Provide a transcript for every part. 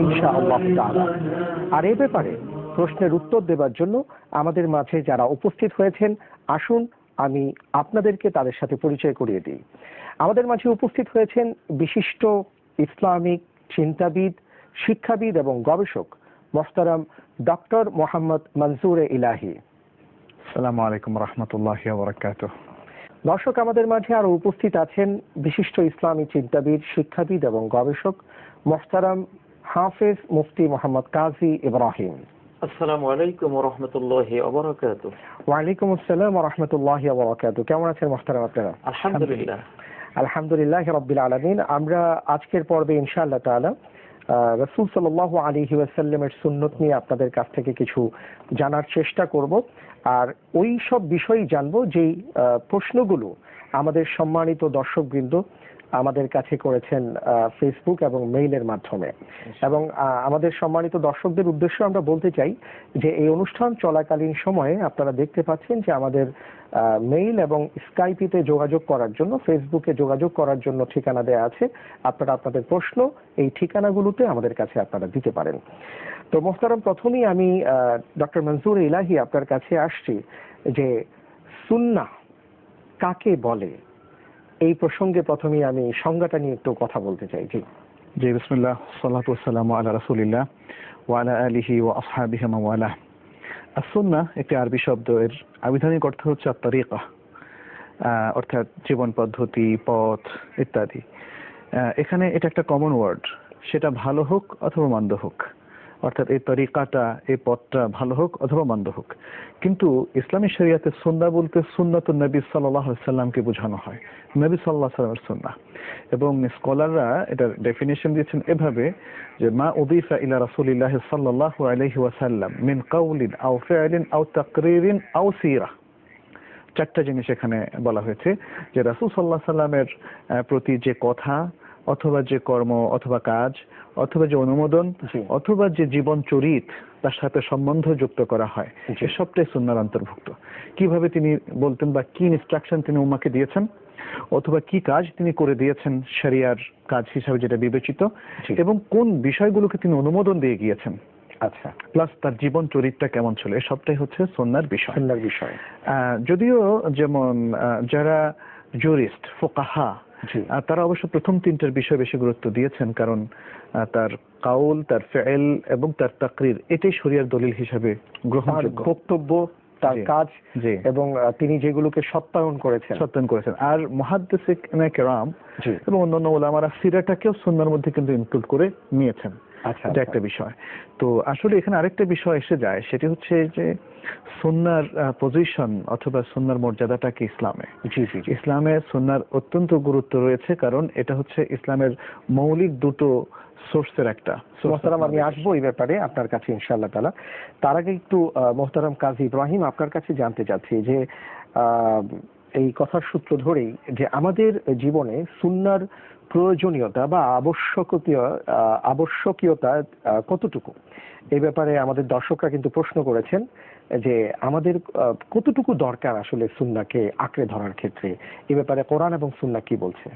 ইনশাআল্লাহ তাআলা। আর এ ব্যাপারে প্রশ্নের উত্তর দেবার জন্য আমাদের মাঝে যারা উপস্থিত হয়েছেন, আসুন আমি আপনাদেরকে তাদের সাথে পরিচয় করিয়ে দিই। আমাদের মাঝে উপস্থিত হয়েছেন বিশিষ্ট ইসলামিক চিন্তাবিদ, শিক্ষাবিদ এবং গবেষক মোহতারাম ডক্টর মোহাম্মদ মনজুরে ইলাহি। আসসালামু আলাইকুম রাহমাতুল্লাহি ওয়া বারাকাতুহু। দর্শক, আমাদের মাঝে আরো উপস্থিত আছেন বিশিষ্ট ইসলামী চিন্তাবিদ, শিক্ষাবিদ এবং গবেষক মোহতারাম হাফেজ মুফতি মোহাম্মদ কাজী ইব্রাহিম। আসসালামু আলাইকুম ওয়া রাহমাতুল্লাহি ওয়া বারাকাতুহু। ওয়া আলাইকুম আসসালাম ওয়া রাহমাতুল্লাহি ওয়া বারাকাতুহু। কেমন আছেন মোহতারাম আপনারা? আলহামদুলিল্লাহ। আলহামদুলিল্লাহ রাব্বিল আলামিন। আমরা আজকের পর্বে ইনশাআল্লাহ তাআলা রাসূল সাল্লাল্লাহু আলাইহি ওয়াসাল্লামের সুন্নত নিয়ে আপনাদের কাছ থেকে কিছু জানার চেষ্টা করব, আর ওই সব বিষয়ই জানবো যেই প্রশ্নগুলো আমাদের সম্মানিত দর্শকবৃন্দ আমাদের কাছে করেছেন ফেসবুক এবং মেইলের মাধ্যমে। এবং আমাদের সম্মানিত দর্শকদের উদ্দেশ্যে আমরা বলতে চাই যে এই অনুষ্ঠান চলাকালীন সময়ে আপনারা দেখতে পাচ্ছেন যে আমাদের মেইল এবং স্কাইপিতে যোগাযোগ করার জন্য, ফেসবুকে যোগাযোগ করার জন্য ঠিকানা দেওয়া আছে। আপনারা আপনাদের প্রশ্ন এই ঠিকানাগুলোতে আমাদের কাছে আপনারা দিতে পারেন। তো মোহতারাম, প্রথমেই আমি ডক্টর মনজুর ইলাহি আপনার কাছে আসছি যে সুন্নাহ কাকে বলে, এই প্রসঙ্গে প্রথমেই আমি সংজ্ঞাটা নিয়ে একটু কথা বলতে চাই। জি বিসমিল্লাহ, সাল্লাতু ওয়াসসালামু আলা রাসূলিল্লাহ ওয়া আলা আলিহি ওয়া আসহাবিহি ওয়া ওয়ালা। as-সুন্নাহ একটি আরবি শব্দ, এর আবিধানিক অর্থ হচ্ছে আত-তারিকা, অর্থাৎ জীবন পদ্ধতি, পথ ইত্যাদি। এখানে এটা একটা কমন ওয়ার্ড, সেটা ভালো হোক অথবা মন্দ হোক, অর্থাৎ এই তরিকাটা, এই পথটা ভালো হোক অথবা মন্দ হোক। কিন্তু ইসলামী শরিয়াতে সুন্নাহ বলতে সুন্নাতুন নবী সাল্লাল্লাহু আলাইহি ওয়াসাল্লামকে বোঝানো হয়, নবী সাল্লাল্লাহু আলাইহি ওয়াসাল্লামের সুন্নাহ। এবং স্কলাররা এটার ডেফিনিশন দিয়েছেন এভাবে যে মা উদিফা ইলা রাসূলিল্লাহি সাল্লাল্লাহু আলাইহি ওয়াসাল্লাম মিন কাউলিন আও ফি'লিন আও তাকরিরিন আও সিরাহ। চারটা জিনিস এখানে বলা হয়েছে যে রাসূল সাল্লাল্লাহু আলাইহি ওয়াসাল্লামের প্রতি যে কথা অথবা যে কর্ম অথবা কাজ অথবা যে অনুমোদন অথবা যে জীবন চরিত তার সাথে সম্বন্ধ যুক্ত করা হয়, সবটাই সুন্নাহর অন্তর্ভুক্ত। কিভাবে তিনি বলতেন বা কি ইনস্ট্রাকশন তিনি উম্মাহকে দিয়েছেন অথবা কি কাজ তিনি করে দিয়েছেন শরিয়ার কাজ হিসাবে যেটা বিবেচিত, এবং কোন বিষয়গুলোকে তিনি অনুমোদন দিয়ে গিয়েছেন, আচ্ছা, প্লাস তার জীবন চরিত্রটা কেমন ছিল, এই সবটাই হচ্ছে সুন্নাহর বিষয়। যদিও যেমন যারা জুরিস্ট, ফুকাহা, তারা অবশ্য প্রথম তিনটার বিষয় বেশি গুরুত্ব দিয়েছেন, কারণ তার কাউল, তার ফেল এবং তার তাকরির এটাই শরিয়ার দলিল হিসাবে গ্রহণযোগ্য, বক্তব্য, তার কাজ এবং তিনি যেগুলোকে সত্যায়ন করেছেন। আর মুহাদ্দিসিনে কেরাম এবং অন্যান্য উলামারা সিরাটাকেও সুন্নাহর মধ্যে কিন্তু ইনক্লুড করে নিয়েছেন। এটা একটা বিষয়। তো আসলে এখানে আরেকটা বিষয় এসে যায়, সেটি হচ্ছে যে সুন্নাহর পজিশন অথবা সুন্নাহর মর্যাদাটা কি ইসলামে। ইসলামে সুন্নাহর অত্যন্ত গুরুত্ব রয়েছে, কারণ এটা হচ্ছে ইসলামের মৌলিক দুটো সোর্সের একটা। মোহতারাম, আমি আসবো এই ব্যাপারে আপনার কাছে ইনশাআল্লাহ তাআলা। তার আগে একটু মোহতারাম কাজী ইব্রাহিম আপনার কাছে জানতে চাচ্ছি যে এই কথার সূত্র ধরেই যে আমাদের জীবনে সুন্নাহর প্রয়োজনীয়তা বা আবশ্যকীয়তা কতটুকু, এই ব্যাপারে আমাদের দর্শকরা কিন্তু প্রশ্ন করেছেন যে আমাদের কতটুকু দরকার আসলে সুন্নাহকে আঁকড়ে ধরার ক্ষেত্রে। এই ব্যাপারে কোরআন এবং সুন্নাহ কি বলছে?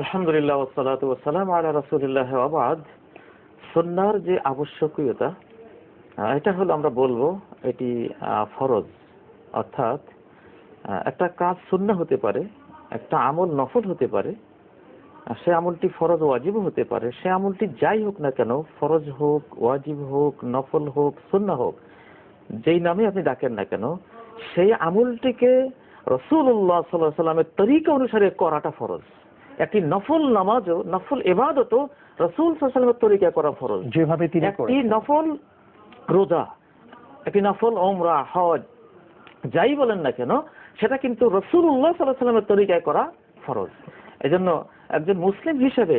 আলহামদুলিল্লাহ ওয়া সালাতু ওয়া সালামু আলা রাসূলিল্লাহ ওয়া বাদ। সুন্নাহর যে আবশ্যকীয়তা, এটা হলো আমরা বলবো এটি ফরজ। অর্থাৎ একটা কাজ সুন্নাহ হতে পারে, একটা আমল নফল হতে পারে, সে আমলটি ফরজ ওয়াজিব হতে পারে। সে আমলটি যাই হোক না কেন, ফরজ হোক, ওয়াজিব হোক, নফল হোক, সুন্নাহ হোক, যেই নামে আপনি ডাকেন না কেন, সেই আমলটিকে রাসূলুল্লাহ সাল্লাল্লাহু আলাইহি ওয়াসাল্লামের তরিকা অনুসারে করাটা ফরজ। একটি নফল নামাজও, নফল ইবাদতও রাসূল সাল্লাল্লাহু আলাইহি ওয়াসাল্লামের তরিকায় করা ফরজ। যেভাবে তিনি একটি নফল রোজা, একটি নফল উমরা, হজ, যাই বলেন না কেন, সেটা কিন্তু রাসূলুল্লাহ সাল্লাল্লাহু আলাইহি ওয়াসাল্লামের তরিকায় করা ফরজ। এজন্য একজন মুসলিম হিসেবে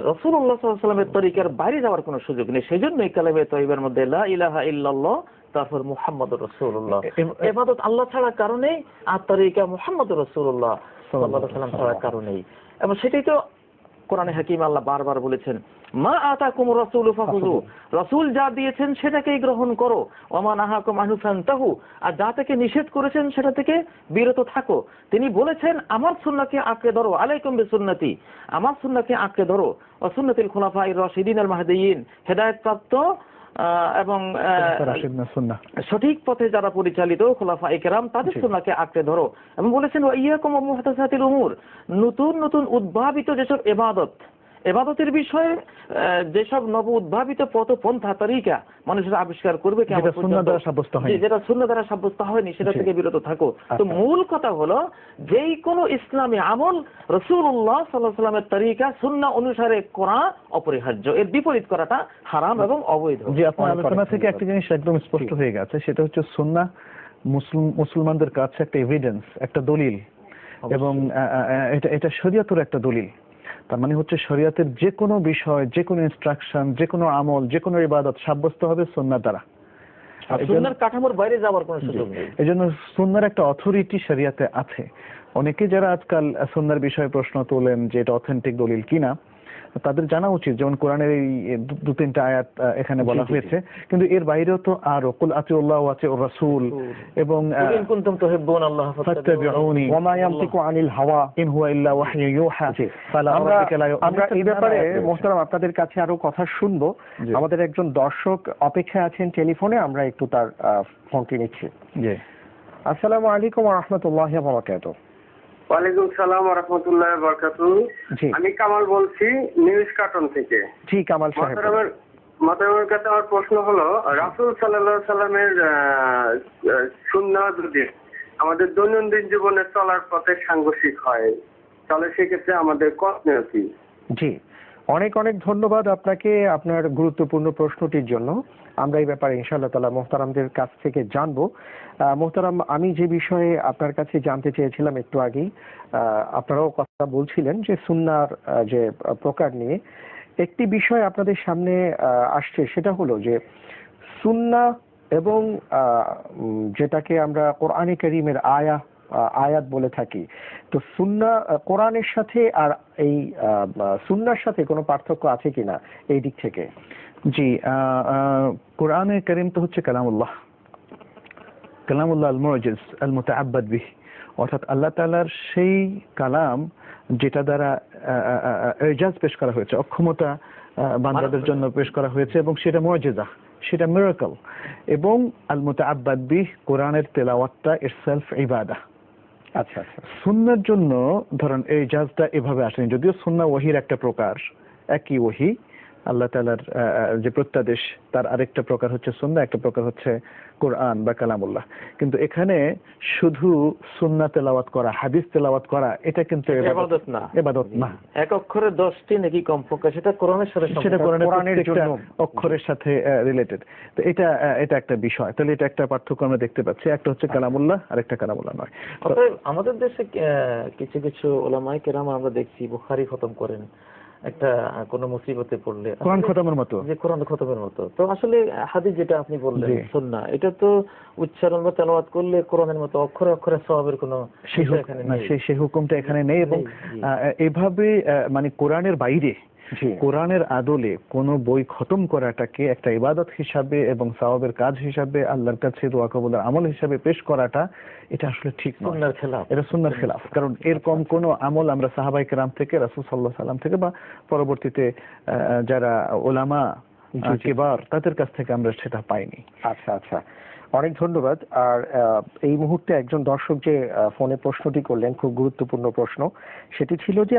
রাসূলুল্লাহ সাল্লাল্লাহু আলাইহি ওয়াসাল্লামের তরিকার বাইরে যাওয়ার কোনো সুযোগ নেই। সেজন্যই কালেমে তয়্যিবার মধ্যে লা ইলাহা ইল্লাল্লাহ, তারপর মুহাম্মাদুর রাসূলুল্লাহ। ইবাদত আল্লাহ ছাড়ার কারণেই, আর তরিকা মুহাম্মাদুর রাসূলুল্লাহ সাল্লাল্লাহু আলাইহি ওয়াসাল্লাম ছাড়ার কারণেই। এবং সেটাই তো কোরআনে হাকিম আল্লাহ বারবার বলেছেন, মা আতাকুম রাসূলু ফাখুযু, রাসূল যা দিয়েছেন সেটাকেই গ্রহণ করো, ওয়া মা নাহাকুম আনহু ফান্তাহু, আর যা থেকে নিষেধ করেছেন সেটা থেকে বিরত থাকো। তিনি বলেছেন আমার সুন্নাহকে আঁকড়ে ধরো, আলাইকুম বিসুন্নতি, আমার সুন্নাহকে আঁকড়ে ধরো, ওয়া সুন্নাতিল খুলাফায়ে রাশিদিন আল মাহদিয়িন, হেদায়েতপ্রাপ্ত এবং সঠিক পথে যারা পরিচালিত খুলাফায়ে কেরাম তাদের সুন্নাহকে আঁকড়ে ধরো। এবং বলেছেন ওয়া ইয়াকুম ওয়া মুহদাসাতিল উমুর, নতুন নতুন উদ্ভাবিত যেসব এবাদতের বিষয়ে যেসব নব উদ্ভাবিত পন্থা তরিকা মানুষের আবিষ্কার করবে যেটা সুন্নাহ দ্বারা সাব্যস্ত হয়নি সেটা থেকে বিরত থাকো। তো মূল কথা হলো যেই কোনো ইসলামী আমল রাসূলুল্লাহ সাল্লাল্লাহু আলাইহি ওয়াসাল্লামের তরিকা সুন্নাহ অনুসারে করা অপরিহার্য, এর বিপরীত করাটা হারাম এবং অবৈধ। জি, আপনার আলোচনা থেকে একটা জিনিস একদম স্পষ্ট হয়ে গেছে, সেটা হচ্ছে সুন্নাহ মুসলমানদের কাছে একটা এভিডেন্স, একটা দলিল, এবং এটা শরীয়তের একটা দলিল। তার মানে হচ্ছে শরীয়তের যে কোনো বিষয়, যে কোনো ইনস্ট্রাকশন, যে কোনো আমল, যে কোনো ইবাদত সাব্যস্ত হবে সুন্নাহ দ্বারা। সুন্নাহর কাঠামোর বাইরে যাওয়ার কোনো সুযোগ নেই। এজন্য সুন্নাহর একটা অথরিটি শরীয়তে আছে। অনেকে যারা আজকাল সুন্নাহর বিষয়ে প্রশ্ন তোলেন যে এটা অথেন্টিক দলিল কিনা, তাদের জানা উচিত যেমন কোরআনের এই 2-3টা আয়াত এখানে বলা হয়েছে, কিন্তু এর বাইরেও তো আরো কুল আতিউল্লাহ ওয়া আতিউর রাসূল এবং ইন কুনতুম তুহিব্বুনাল্লাহ ফাত্তাবিউনি ওয়া মা ইয়ানতিকু আনিল হাওয়া ইন হুয়া ইল্লা ওয়াহয়ু ইউহা। আমরা এই ব্যাপারে মুহতারাম আপনাদের কাছে আরো কথা শুনবো। আমাদের একজন দর্শক অপেক্ষায় আছেন টেলিফোনে, আমরা একটু তার ফোনটি নিচ্ছি। জি, আসসালামু আলাইকুম ওয়া রাহমাতুল্লাহি ওয়া বারাকাতুহু। ওয়ালাইকুম সালাম ওয়া রাহমাতুল্লাহি ওয়া বারাকাতুহু। আমি কামাল বলছি নিউজ কার্টন থেকে। জি কামাল সাহেব, মাতাবের কাছে আমার প্রশ্ন হলো, রাসূল সাল্লাল্লাহু আলাইহি সাল্লামের সুন্নাহ যদি আমাদের দৈনন্দিন জীবনে চলার পথে সাংঘর্ষিক হয় তাহলে সেক্ষেত্রে আমাদের করণীয় কি? জি, অনেক অনেক ধন্যবাদ আপনাকে আপনার গুরুত্বপূর্ণ প্রশ্নটির জন্য। আমরা এই ব্যাপারে ইনশাআল্লাহ তাআলা মুহতারামদের কাছ থেকে জানবো। মুহতারাম, আমি যে বিষয়ে আপনার কাছে জানতে চেয়েছিলাম একটু আগেই, আপনারাও কথা বলছিলেন যে সুন্নাহর যে প্রকার নিয়ে একটি বিষয় আপনাদের সামনে আসছে, সেটা হলো যে সুন্নাহ এবং যেটাকে আমরা কোরআনে কারীমের আয়াত বলে থাকি, তো সুন্নাহ কোরআনের সাথে আর এই সুন্নাহর সাথে কোনো পার্থক্য আছে কিনা এই দিক থেকে? জি, কোরআনে কারীম তো হচ্ছে কালামুল্লাহ আল মুজিজ আল মুতাআব্বাদ বিহি, অর্থাৎ আল্লাহ তাআলার সেই কালাম যেটা দ্বারা ইজাজ পেশ করা হয়েছে, অক্ষমতা বান্দাদের জন্য পেশ করা হয়েছে, এবং সেটা মুজিজা, সেটা মিরাকল। এবং আল মুতাআব্বাদ বিহি, কোরআনের তেলাওয়াতটা ইটসেলফ ইবাদা। আচ্ছা আচ্ছা, সুন্নাহর জন্য ধরেন এই ইজাজটা এভাবে আসেনি, যদিও সুন্নাহ ওহীর একটা প্রকার, একই ওহী আল্লাহ তাআলার যে প্রত্যাদেশ তার আরেকটা প্রকার হচ্ছে সুন্নাহ, একটা প্রকার হচ্ছে কোরআন বা কালামুল্লাহ। কিন্তু এখানে শুধু সুন্নাহ তেলাওয়াত করা, হাদিস তেলাওয়াত করা, এটা কিন্তু ইবাদত না। এক অক্ষরে 10টি নাকি কমপক্ষে, সেটা কোরআনের সাথে, সেটা কোরআনের জন্য অক্ষরের সাথে রিলেটেড। তো এটা একটা বিষয়। তাহলে এটা একটা পার্থক্য আমরা দেখতে পাচ্ছি, একটা হচ্ছে কালামুল্লাহ আর একটা কালামুল্লাহ নয়। আমাদের দেশে কিছু কিছু উলামায়ে কেরাম আমরা দেখছি বুখারী খতম করেন একটা কোন মুসিবতে পড়লে, কোরআন খতমের মতো, যে কোরআন খতমের মতো। তো আসলে হাদিস যেটা আপনি বললেন সুন্নাহ, এটা তো উচ্চারণ বা তেলাওয়াত করলে কোরআনের মতো অক্ষরে অক্ষরে সওয়াবের কোনো সেই হুকুমটা এখানে নেই। এবং এভাবে মানে কোরআনের বাইরে, কোরআনের আদলে কোন বই খতম করাটাকে একটা ইবাদত হিসাবে এবং সওয়াবের কাজ হিসাবে আল্লাহর কাছে দোয়া কবুলের আমল হিসাবে পেশ করাটা, এটা আসলে ঠিক নয়, সুন্নাহর খেলাফ। এটা সুন্নাহর খেলাফ। কারণ এরকম কোন আমল আমরা সাহাবায়ে কেরাম থেকে, রাসূল সাল্লাল্লাহু আলাইহি সাল্লাম থেকে বা পরবর্তীতে যারা উলামা কিবার তাদের কাছ থেকে আমরা সেটা পাইনি। আচ্ছা আচ্ছা, অনেক ধন্যবাদ। আর এই মুহূর্তে একজন দর্শক যে ফোনে প্রশ্নটি করলেন, খুব গুরুত্বপূর্ণ প্রশ্ন, সেটি ছিল যে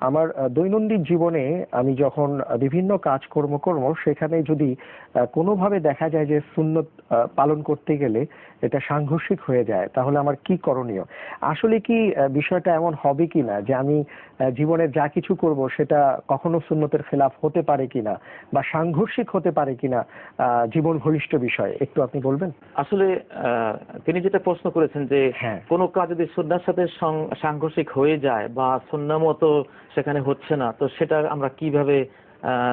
আমার দৈনন্দিন জীবনে আমি যখন বিভিন্ন কাজকর্ম সেখানে যদি কোনোভাবে দেখা যায় যে সুন্নত পালন করতে গেলে এটা সাংঘর্ষিক হয়ে যায়, তাহলে আমার কি করণীয়? আসলে কি বিষয়টা এমন হবে কিনা যে আমি জীবনে যা কিছু করব সেটা কখনো সুন্নতের খেলাফ হতে পারে কিনা বা সাংঘর্ষিক হতে পারে কিনা, জীবন ঘনিষ্ঠ বিষয় একটু আপনি বলবেন? আসলে তিনি যেটা প্রশ্ন করেছেন যে কোনো কাজ যদি সুন্নাহর সাথে সাংঘর্ষিক হয়ে যায় বা সুন্নাহ মতো সেখানে হচ্ছে না, তো সেটা আমরা কিভাবে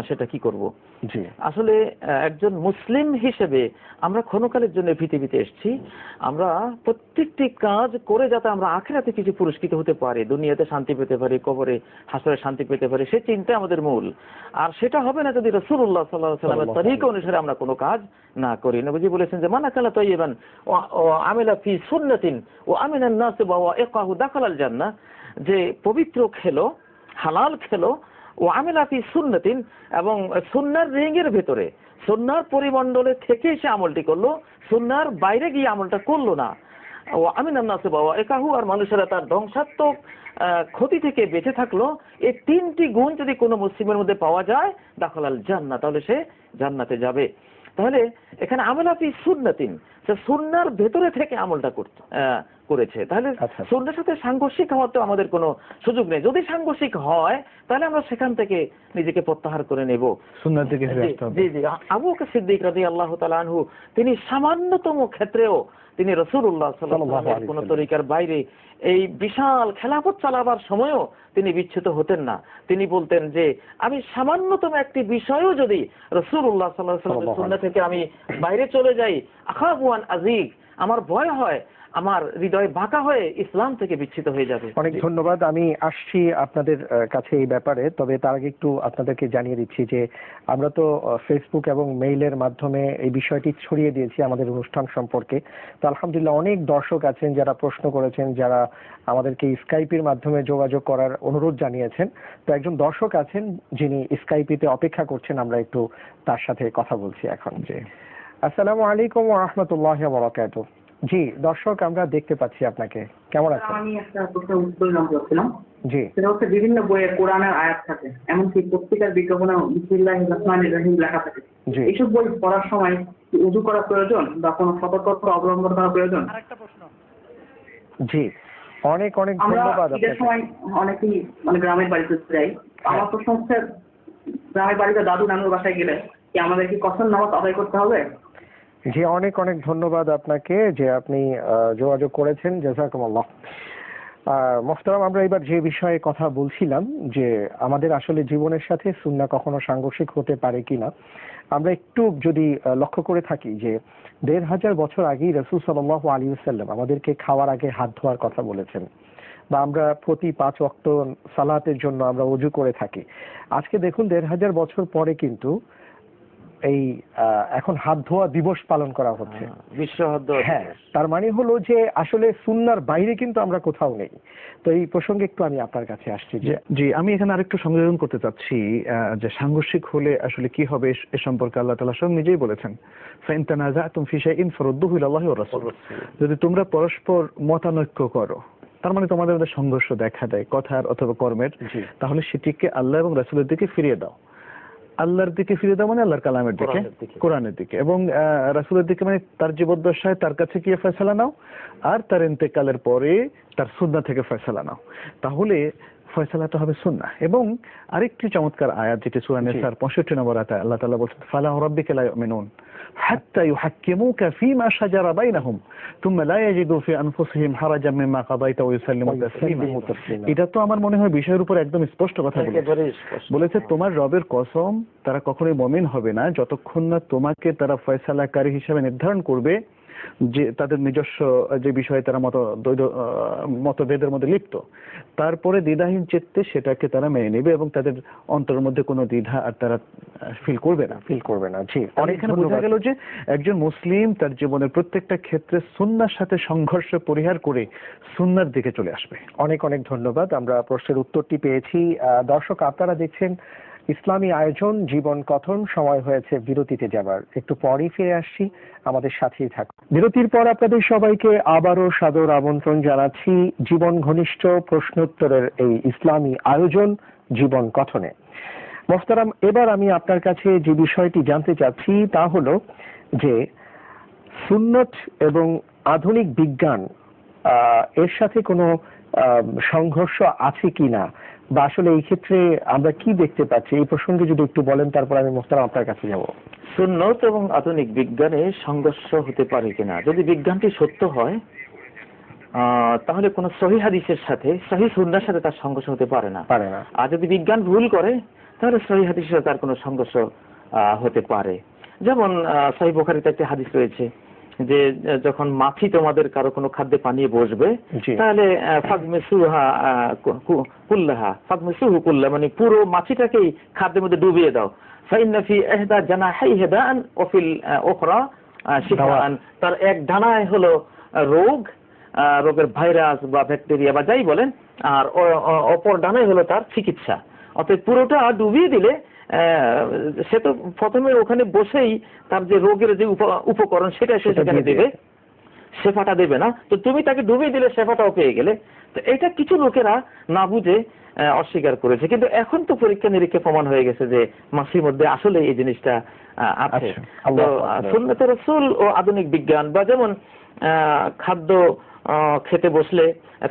সেটা কি করব। জি আসলে একজন মুসলিম হিসেবে আমরা ক্ষণকালের জন্য পৃথিবীতে এসেছি, আমরা প্রত্যেকটি কাজ করে যাতে আমরা আখিরাতে কিছু পুরস্কৃত হতে পারি, দুনিয়াতে শান্তি পেতে পারি, কবরে হাসরে শান্তি পেতে পারি, সেই চিন্তা আমাদের মূল। আর সেটা হবে না যদি রাসূলুল্লাহ সাল্লাল্লাহু আলাইহি ওয়াসাল্লামের তরিকা অনুসারে আমরা কোনো কাজ না করি। নবীজি বলেছেন যে মান আকালা তাইয়িবান ওয়া আমিলা ফি সুন্নাতিন ওয়া আমিনান নাস ওয়া ইকাহু দাখালাল জান্নাহ, যে পবিত্র খেলো, হালাল খেলো, ও আমিলা ফি সুন্নাতিন, এবং সুন্নাহর রিংয়ের ভেতরে, সুন্নাহর পরিমণ্ডলে থেকে সে আমলটি করলো, সুন্নাহর বাইরে গিয়ে আমলটা করলো না। ও আমিনান নাস ওয়া ইকাহু, আর মানুষেরা তার ধ্বংসাত্মক ক্ষতি থেকে বেঁচে থাকলো। এই তিনটি গুণ যদি কোনো মুসলিমের মধ্যে পাওয়া যায়, দাখালাল জান্নাহ, তাহলে সে জান্নাতে যাবে। তাহলে এখানে আমিলা ফি সুন্নাতিন, সে সুন্নাহর ভেতরে থেকে আমলটা করেছে। তাহলে সুন্নাহর সাথে সাংঘর্ষিক হওয়ার তো আমাদের কোনো সুযোগ নেই। যদি সাংঘর্ষিক হয় তাহলে আমরা সেখান থেকে নিজেকে প্রত্যাহার করে নেব, সুন্নাহর দিকে ফিরে আসতে হবে। জি জি। আবু বকর সিদ্দিক রাদিয়াল্লাহু তাআলা আনহু, তিনি সামান্যতম ক্ষেত্রেও তিনি রাসূলুল্লাহ সাল্লাল্লাহু আলাইহি ওয়াসাল্লামের কোন তরিকার বাইরে এই বিশাল খেলাফত চালাবার সময়ও তিনি বিচ্যুত হতেন না। তিনি বলতেন যে আমি সামান্যতম একটি বিষয়ও যদি রাসূলুল্লাহ সাল্লাল্লাহু আলাইহি ওয়াসাল্লামের সুন্নাহ থেকে আমি বাইরে চলে যাই, আখাবু আন আজিগ, আমার ভয় হয় আমার হৃদয় বাঁকা হয়ে ইসলাম থেকে বিচ্ছিত হয়ে যাবে। অনেক ধন্যবাদ। আমি আসছি আপনাদের কাছে এই ব্যাপারে, তবে তার আগে একটু আপনাদেরকে জানিয়ে দিচ্ছি যে আমরা তো ফেসবুক এবং মেইলের মাধ্যমে এই বিষয়টি ছড়িয়ে দিয়েছি আমাদের অনুষ্ঠান সম্পর্কে। তো আলহামদুলিল্লাহ অনেক দর্শক আছেন যারা প্রশ্ন করেছেন, যারা আমাদেরকে স্কাইপের মাধ্যমে যোগাযোগ করার অনুরোধ জানিয়েছেন। তো একজন দর্শক আছেন যিনি স্কাইপিতে অপেক্ষা করছেন, আমরা একটু তার সাথে কথা বলছি এখন। জি, আসসালামু আলাইকুম ওয়া রাহমাতুল্লাহি ওয়া বারাকাতুহু। জি দর্শক, আমরা দেখতে পাচ্ছি আপনাকে, কেমন আছেন? আমি একটা প্রশ্ন উত্তর করছিলাম। জি, সেটা হচ্ছে বিভিন্ন বইয়ে কোরআনের আয়াত থাকে, এমনকি পত্রিকার বিজ্ঞাপনে বিসমিল্লাহির রহমানির রহিম লেখা থাকে। এইসব বই পড়ার সময় উযু করা প্রয়োজন বা কোনো সতর্কতা অবলম্বন করা প্রয়োজন? জি, অনেক অনেক ধন্যবাদ। আমরা ঈদের সময় অনেকেই গ্রামের বাড়িতে যাই। আমার প্রশ্ন হচ্ছে, গ্রামের বাড়িতে দাদু নানুর বাসায় গেলে কি আমাদের কি কসর নামাজ আদায় করতে হবে? জি, অনেক অনেক ধন্যবাদ আপনাকে যে আপনি যোগাযোগ করেছেন, জাযাকুমুল্লাহ। মোহতারাম, আমরা এবার যে বিষয়ে কথা বলছিলাম যে আমাদের আসলে জীবনের সাথে সুন্নাহ কখনো সাংঘর্ষিক হতে পারে কিনা, আমরা একটু যদি লক্ষ্য করে থাকি যে ১৫০০ বছর আগেই রাসূল সাল্লাল্লাহু আলাইহি ওয়াসাল্লাম আমাদেরকে খাওয়ার আগে হাত ধোয়ার কথা বলেছেন, বা আমরা প্রতি ৫ ওয়াক্ত সালাতের জন্য আমরা ওযু করে থাকি। আজকে দেখুন ১৫০০ বছর পরে কিন্তু এই এখন হাত ধোয়া দিবস পালন করা হচ্ছে, বিশ্ব হাত ধোয়া দিবস। হ্যাঁ, তার মানে হলো যে আসলে সুন্নাহর বাইরে কিন্তু আমরা কোথাও নেই। তো এই প্রসঙ্গে একটু আমি আপনার কাছে আসছি। জি, আমি এখানে আরেকটু সংযোজন করতে চাচ্ছি যে সাংঘর্ষিক হলে আসলে কি হবে এ সম্পর্কে আল্লাহ তাআলা স্বয়ং নিজেই বলেছেন, ফাইন তানাযাতুম ফি শাইইন ফারুদ্দুহু ইলাল্লাহি ওয়া রাসূল। যদি তোমরা পরস্পর মতানৈক্য করো, তার মানে তোমাদের মধ্যে সংঘর্ষ দেখা দেয় কথার অথবা কর্মের, তাহলে সেটিকে আল্লাহ এবং রাসূলের দিকে ফিরিয়ে দাও। আল্লাহর দিকে ফিরে দেওয়া মানে আল্লাহর কালামের দিকে, কোরআনের দিকে, এবং রাসূলের দিকে মানে তার জীবদ্দশায় তার কাছে গিয়ে ফয়সালা নাও, আর তার ইন্তেকালের পরে তার সুন্নাহ থেকে ফয়সালা নাও। তাহলে ফয়সালাটা হবে সুন্নাহ। এবং আরেকটি চমৎকার আয়াত যেটি সূরা নিসার ৬৫ নম্বর আয়াতে আল্লাহ তাআলা বলেছেন, ফালা রাব্বিকা লা ইউমিনুন হাত্তা ইউহাক্কিমুকা ফীমা শাজারা বাইনাহুম থুম্মা লা ইয়াজিদু ফি আনফুসিহিম হারাজাম মিম্মা কাদাইতা ওয়া ইউসাল্লিমু তাসলিমা। এটা তো আমার মনে হয় বিষয়ের উপর একদম স্পষ্ট কথা বলেছে। তোমার রবের কসম, তারা কখনোই মুমিন হবে না যতক্ষণ না তোমাকে তারা ফয়সালাকারী হিসেবে নির্ধারণ করবে যে তাদের নিজস্ব যে বিষয়ে তারা মতভেদের মধ্যে লিপ্ত, তারপরে দ্বিধাহীন চিত্তে সেটাকে তারা মেনে নেবে এবং তাদের অন্তরের মধ্যে কোনো দ্বিধা আর তারা ফিল করবে না। জি, অনেকখানে বোঝা গেল যে একজন মুসলিম তার জীবনের প্রত্যেকটা ক্ষেত্রে সুন্নাহর সাথে সংঘর্ষ পরিহার করে সুন্নাহর দিকে চলে আসবে। অনেক অনেক ধন্যবাদ। আমরা প্রশ্নের উত্তরটি পেয়েছি। দর্শক, আপনারা দেখছেন ইসলামী আয়োজন জীবন কথন। সময় হয়েছে বিরতিতে যাবার, একটু পরই ফিরে আসছি, আমাদের সাথেই থাকুন। বিরতির পর আপনাদের সবাইকে আবারও সাদর আমন্ত্রণ জানাচ্ছি জীবন ঘনিষ্ঠ প্রশ্নোত্তরের এই ইসলামী আয়োজন জীবন কথনে। মোহতারাম, এবার আমি আপনার কাছে যে বিষয়টি জানতে চাচ্ছি তা হলো যে সুন্নত এবং আধুনিক বিজ্ঞান এর সাথে কোনো সংঘর্ষ আছে কিনা, বা আসলে এই ক্ষেত্রে আমরা কি দেখতে পাচ্ছি, এই প্রসঙ্গে যদি একটু বলেন, তারপর আমি মোহতারাম আপনার কাছে যাব। সুন্নত এবং আধুনিক বিজ্ঞানে সংঘর্ষ হতে পারে কিনা, যদি বিজ্ঞানটি সত্য হয় তাহলে কোন সহিহ হাদিসের সাথে, সহিহ সুন্নাহর সাথে তার সংঘর্ষ হতে পারে না। আর যদি বিজ্ঞান ভুল করে তাহলে সহিহ হাদিসের সাথে তার কোনো সংঘর্ষ হতে পারে। যেমন সহিহ বুখারীতে একটা হাদিস রয়েছে যে যখন মাছি তোমাদের কারো কোনো খাদ্যে পানিয়ে বসবে তাহলে ফাগমিসুহা কুল্লাহা, ফাগমিসুহু কুল্লাহ, মানে পুরো মাছিটাকেই খাদ্যের মধ্যে ডুবিয়ে দাও। ফাইন্না ফি ইহদা জানাহাইহি দাআন ওয়া ফিল উখরা শিফাআন, তার এক ডানায় হলো রোগ, রোগের ভাইরাস বা ব্যাকটেরিয়া বা যাই বলেন, আর অপর ডানায় হলো তার চিকিৎসা। অতএব পুরোটা ডুবিয়ে দিলে সে তো প্রথমে ওখানে বসেই তার যে রোগের যে উপকরণ সেটা সে সেখানে দেবে, শেফাটা দেবে না। তো তুমি তাকে ডুবিয়ে দিলে শেফাটাও পেয়ে গেলে। তো এটা কিছু লোকেরা না বুঝে অস্বীকার করেছে, কিন্তু এখন তো পরীক্ষা নিরীক্ষা প্রমাণ হয়ে গেছে যে মাছির মধ্যে আসলে এই জিনিসটা আছে। তো সুন্নতে রাসূল ও আধুনিক বিজ্ঞান, বা যেমন খাদ্য খেতে বসলে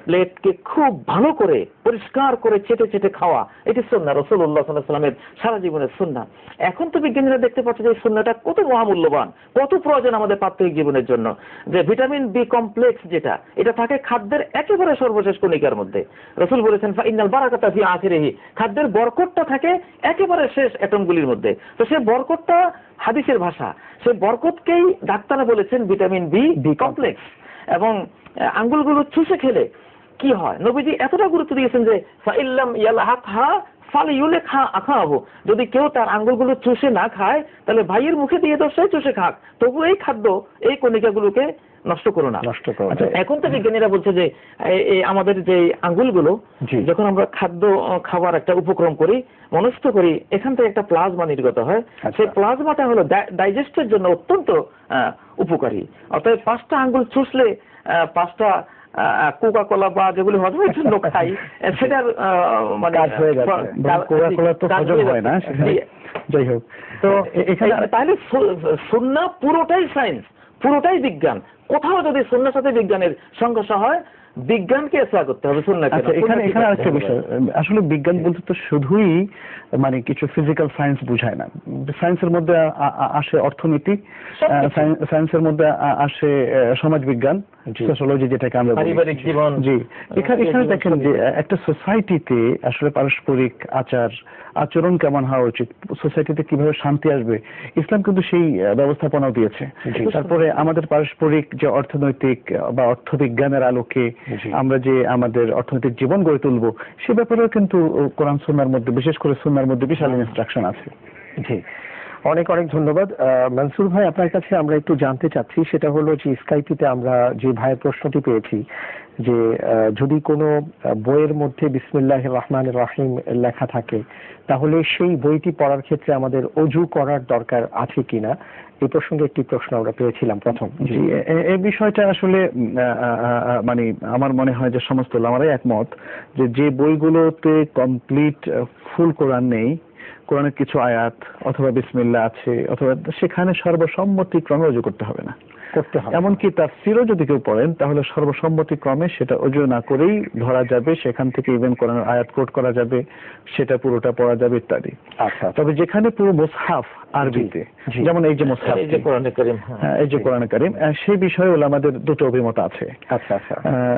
প্লেটকে খুব ভালো করে পরিষ্কার করে চেটে চেটে খাওয়া, এটি সুন্নাহ রাসূলুল্লাহ সাল্লাল্লাহু আলাইহি ওয়াসাল্লামের সারা জীবনের সুন্নাহ। এখন তো বিজ্ঞানীরা দেখতে পাচ্ছে যে সুন্নাহটা কত মহামূল্যবান, কত প্রয়োজন আমাদের প্রাত্যহিক জীবনের জন্য। যে ভিটামিন বি কমপ্লেক্স যেটা, এটা থাকে খাদ্যের একেবারে সর্বশেষ কণিকার মধ্যে। রাসূল বলেছেন ফাইনাল বারাকাতা ফি আখিরিহি, খাদ্যের বরকতটা থাকে একেবারে শেষ অ্যাটমগুলির মধ্যে। তো সেই বরকতটা হাদিসের ভাষা, সেই বরকতকেই ডাক্তাররা বলেছেন ভিটামিন বি কমপ্লেক্স। এবং আঙ্গুলগুলো চুষে খেলে কি হয়, নবীজি এতটা গুরুত্ব দিয়েছেন যে ফাইল্লাম ইয়ালহাকহা ফালিউলিকহা আখাহু, যদি কেউ তার আঙ্গুলগুলো চুষে না খায় তাহলে ভাইয়ের মুখে দিয়ে দাও, সে চুষে খাক, তবু এই খাদ্য এই কণিকাগুলোকে নষ্ট করো না। আচ্ছা, এখন তো বিজ্ঞানীরা বলছে যে আমাদের যে আঙ্গুলগুলো যখন আমরা খাদ্য খাবার একটা উপক্রম করি, মনস্থ করি, এখান থেকে একটা প্লাজমা নির্গত হয়। সেই প্লাজমাটা হলো ডাইজেস্টের জন্য অত্যন্ত উপকারী। অর্থাৎ 5টা আঙ্গুল চুষলে 5টা কোকা কোলা বা যেগুলি হজমের জন্য খাই সেটার মানে কোকা-কোলা তো হজম হয় না, যাই হোক। তো এখানে তাহলে সুন্নাহ পুরোটাই সায়েন্স, পুরোটাই বিজ্ঞান। কোথাও যদি সুন্নাহর সাথে বিজ্ঞানের সংঘর্ষ হয়, বিজ্ঞানকে এসরা করতে হবে, সুন্নাহকে। আচ্ছা, এখানে আরেকটা বিষয়, আসলে বিজ্ঞান বলতে তো শুধুই মানে কিছু ফিজিক্যাল সায়েন্স বুঝায় না। সায়েন্সের মধ্যে আসে অর্থনীতি, সায়েন্সের মধ্যে আসে সমাজবিজ্ঞান, সোশ্যোলজি যেটাকে আমরা পারিবারিক জীবন। জি, এখানে দেখেন যে একটা সোসাইটিতে আসলে পারস্পরিক আচরণ কেমন হওয়া উচিত, সোসাইটিতে কিভাবে শান্তি আসবে, ইসলাম কিন্তু সেই ব্যবস্থাপনাও দিয়েছে। তারপরে আমাদের পারস্পরিক যে অর্থনৈতিক বা অর্থবিজ্ঞানের আলোকে আমরা যে আমাদের অর্থনৈতিক জীবন গড়ে তুলবো, সে ব্যাপারেও কিন্তু কোরআন সুন্নাহর মধ্যে, বিশেষ করে সুন্নাহর মধ্যে বিশাল ইনস্ট্রাকশন আছে। জি, অনেক অনেক ধন্যবাদ। মনসুর ভাই, আপনার কাছে আমরা একটু জানতে চাচ্ছি, সেটা হলো যে স্কাইপিতে আমরা যে ভাইয়ের প্রশ্নটি পেয়েছি যে যদি কোনো বইয়ের মধ্যে বিসমিল্লাহির রহমানির রহিম লেখা থাকে তাহলে সেই বইটি পড়ার ক্ষেত্রে আমাদের ওযু করার দরকার আছে কিনা, এই প্রসঙ্গে একটি প্রশ্ন আমরা পেয়েছিলাম প্রথম। জি, এই বিষয়টা আসলে মানে আমার মনে হয় যে সমস্ত উলামারাই একমত যে বইগুলোতে কমপ্লিট ফুল কোরআন নেই, কোরআনের কিছু আয়াত অথবা বিসমিল্লাহ আছে, অথবা সেখানে সর্বসম্মতিক্রমে ওযু করতে হবে না। এমনকি তাফসীরও যদি কেউ পড়েন তাহলে সর্বসম্মতিক্রমে সেটা ওযু না করেই ধরা যাবে, সেখান থেকে ইভেন কোরআনের আয়াত কোট করা যাবে, সেটা পুরোটা পড়া যাবে ইত্যাদি। আচ্ছা, তবে যেখানে পুরো মুসহাফ আরবিতে, যেমন এই যে মুসহাফ, এই যে কোরআনে কারীম, এই যে কোরআনে কারীম, সেই বিষয়ে ওলামাদের দুটো অভিমত আছে। আচ্ছা আচ্ছা,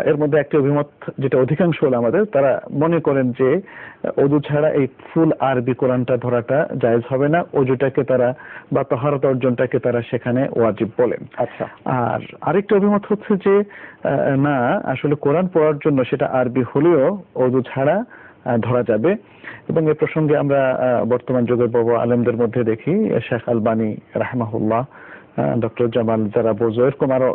এর মধ্যে একটি অভিমত যেটা অধিকাংশ ওলামাদের, তারা মনে করেন যে ওযু ছাড়া এই ফুল আরবি কোরআনটা ধরাটা জায়েজ হবে না, ওযুটাকে তারা বা তাহারত অর্জনটাকে তারা সেখানে ওয়াজিব বলেন। আচ্ছা, আর আরেকটা অভিমত হচ্ছে যে না, আসলে কোরআন পড়ার জন্য সেটা আরবি হলেও ওযু ছাড়া ধরা যাবে। এবং এই প্রসঙ্গে আমরা বর্তমান যুগের বড় আলেমদের মধ্যে দেখি শেখ আলবানী রাহমাহুল্লাহ, ডক্টর জামাল জারাবোজো, এরকম আরো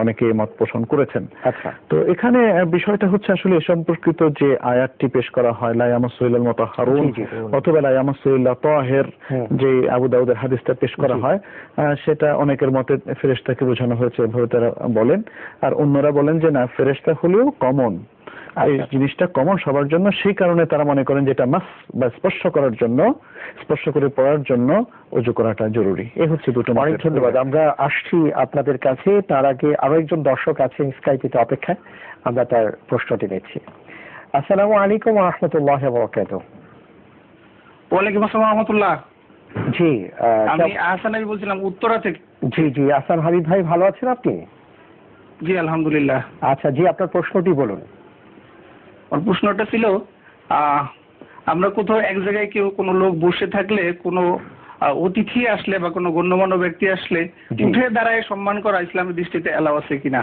অনেকে মত পোষণ করেছেন। আচ্ছা, তো এখানে বিষয়টা হচ্ছে আসলে এ সম্পর্কিত যে আয়াতটি পেশ করা হয় লা ইয়ামাসসু ইল্লাল মুতাহহারুন অথবা লা ইয়ামাসসু ইল্লা তাহির, যে আবু দাউদের হাদিসটা পেশ করা হয়, সেটা অনেকের মতে ফেরেশতাকে বোঝানো হয়েছে এভাবে তারা বলেন, আর অন্যরা বলেন যে না, ফেরেশতা হলেও কমন, এই জিনিসটা কমন সবার জন্য, সেই কারণে তারা মনে করেন যে এটা মাস বা স্পর্শ করার জন্য, স্পর্শ করে পড়ার জন্য ওযু করাটা জরুরি। এই হচ্ছে দুটো। অনেক ধন্যবাদ। আমরা আসছি আপনাদের কাছে, তার আগে আরো একজন দর্শক আছেন স্কাইপিতে অপেক্ষায়, আমরা তার প্রশ্নটি নিচ্ছি। আসসালামু আলাইকুম ওয়া রাহমাতুল্লাহি ওয়া বারাকাতুহু। ওয়ালাইকুম আসসালাম ওয়া রাহমাতুল্লাহ। জি, আমি আহসান হাবিব বলছিলাম উত্তরা থেকে। জি জি, আহসান হাবিব ভাই, ভালো আছেন আপনি? জি আলহামদুলিল্লাহ। আচ্ছা জি, আপনার প্রশ্নটি বলুন। ওর প্রশ্নটা ছিল আমরা কোথাও এক জায়গায় কেউ কোনো লোক বসে থাকলে কোনো অতিথি আসলে বা কোনো গণ্যমান্য ব্যক্তি আসলে উঠে দাঁড়ায় সম্মান করা ইসলামের দৃষ্টিতে এলাও আছে কিনা?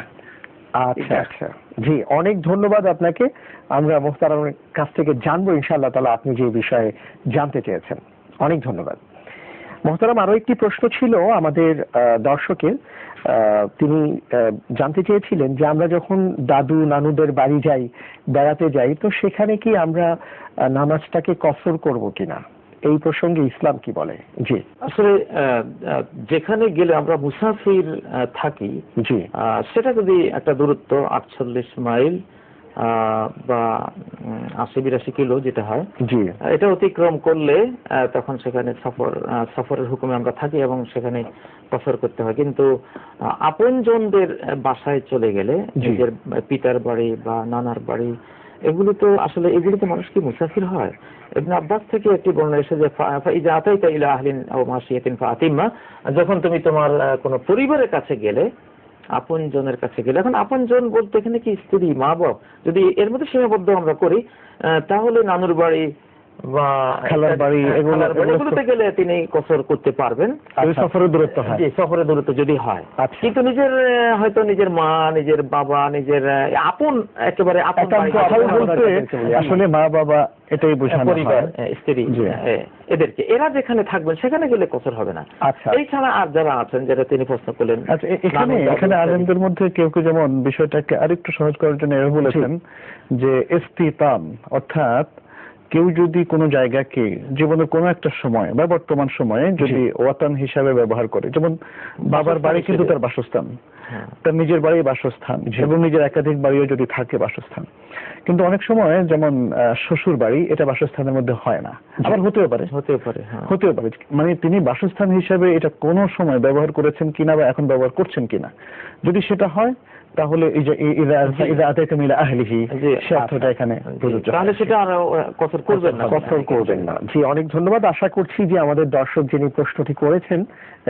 আচ্ছা আচ্ছা, জি অনেক ধন্যবাদ আপনাকে। আমরা মোহতারামের কাছ থেকে জানবো ইনশাআল্লাহ তাআলা আপনি যে বিষয়ে জানতে চেয়েছেন। অনেক ধন্যবাদ মোহতারাম। আরো একটি প্রশ্ন ছিল আমাদের দর্শকের, তিনি জানতে চেয়েছিলেন যে আমরা যখন দাদু নানুদের বাড়ি যাই, বেড়াতে যাই, তো সেখানে কি আমরা নামাজটাকে কসর করব কিনা, এই প্রসঙ্গে ইসলাম কি বলে? জি আসলে যেখানে গেলে আমরা মুসাফির থাকি, জি সেটা যদি একটা দূরত্ব 48 মাইল বা 80-82 কিলো যেটা হয়, জি এটা অতিক্রম করলে তখন সেখানে সফরের হুকুমে আমরা থাকি এবং সেখানে কসর করতে হয়। কিন্তু আপনজনদের বাসায় চলে গেলে, নিজের পিতার বাড়ি বা নানার বাড়ি, এগুলিতে মানুষ কি মুসাফির হয়? ইবনে আব্বাস থেকে একটি বর্ণনা এসে যে ফাইজা আতাইতা ইলা আহলিন আও মাশিয়াতিন ফাতিমা, যখন তুমি তোমার কোনো পরিবারের কাছে গেলে, আপনজনের কাছে গেলে, এখন আপনজন বলতে এখানে কি স্ত্রী, মা বাপ, যদি এর মধ্যে সীমাবদ্ধ আমরা করি তাহলে নানুর বাড়ি বা খালার বাড়ি এগুলোতে গেলে তিনি কসর করতে পারবেন, সফরের দূরত্ব হয়। জি, সফরের দূরত্ব যদি হয়। কিন্তু নিজের হয়তো নিজের মা, নিজের বাবা, নিজের আপন একেবারে আপন বলতে আসলে মা বাবা এটাই বোঝানো পরিবার, স্ত্রী, এদেরকে, এরা যেখানে থাকবেন সেখানে গেলে কসর হবে না। আচ্ছা, এই ছাড়া আর যারা আছেন, যেটা তিনি প্রশ্ন করলেন, এখানে আলেমদের মধ্যে কেউ কেউ যেমন বিষয়টাকে আরেকটু সহজ করার জন্য এভাবে বলেছেন যে ইস্তিতাম, অর্থাৎ কেউ যদি কোনো জায়গাকে জীবনের কোনো একটা সময় বা বর্তমান সময়ে যদি ওয়াতান হিসাবে ব্যবহার করে, যেমন বাবার বাড়ি কিন্তু তার বাসস্থান, তার নিজের বাড়ি বাসস্থান, এবং নিজের একাধিক বাড়িও যদি থাকে বাসস্থান, কিন্তু অনেক সময় যেমন শ্বশুর বাড়ি এটা বাসস্থানের মধ্যে হয় না, আবার হতেও পারে, মানে তিনি বাসস্থান হিসাবে এটা কোনো সময় ব্যবহার করেছেন কিনা বা এখন ব্যবহার করছেন কিনা, যদি সেটা হয় তাহলে এই যে ইযা আতাইতুম ইলা আহলিহি, সেই অর্থটা এখানে প্রযোজ্য, তাহলে সেটা আর কসর করবেন না। জি অনেক ধন্যবাদ। আশা করছি যে আমাদের দর্শক যিনি প্রশ্নটি করেছেন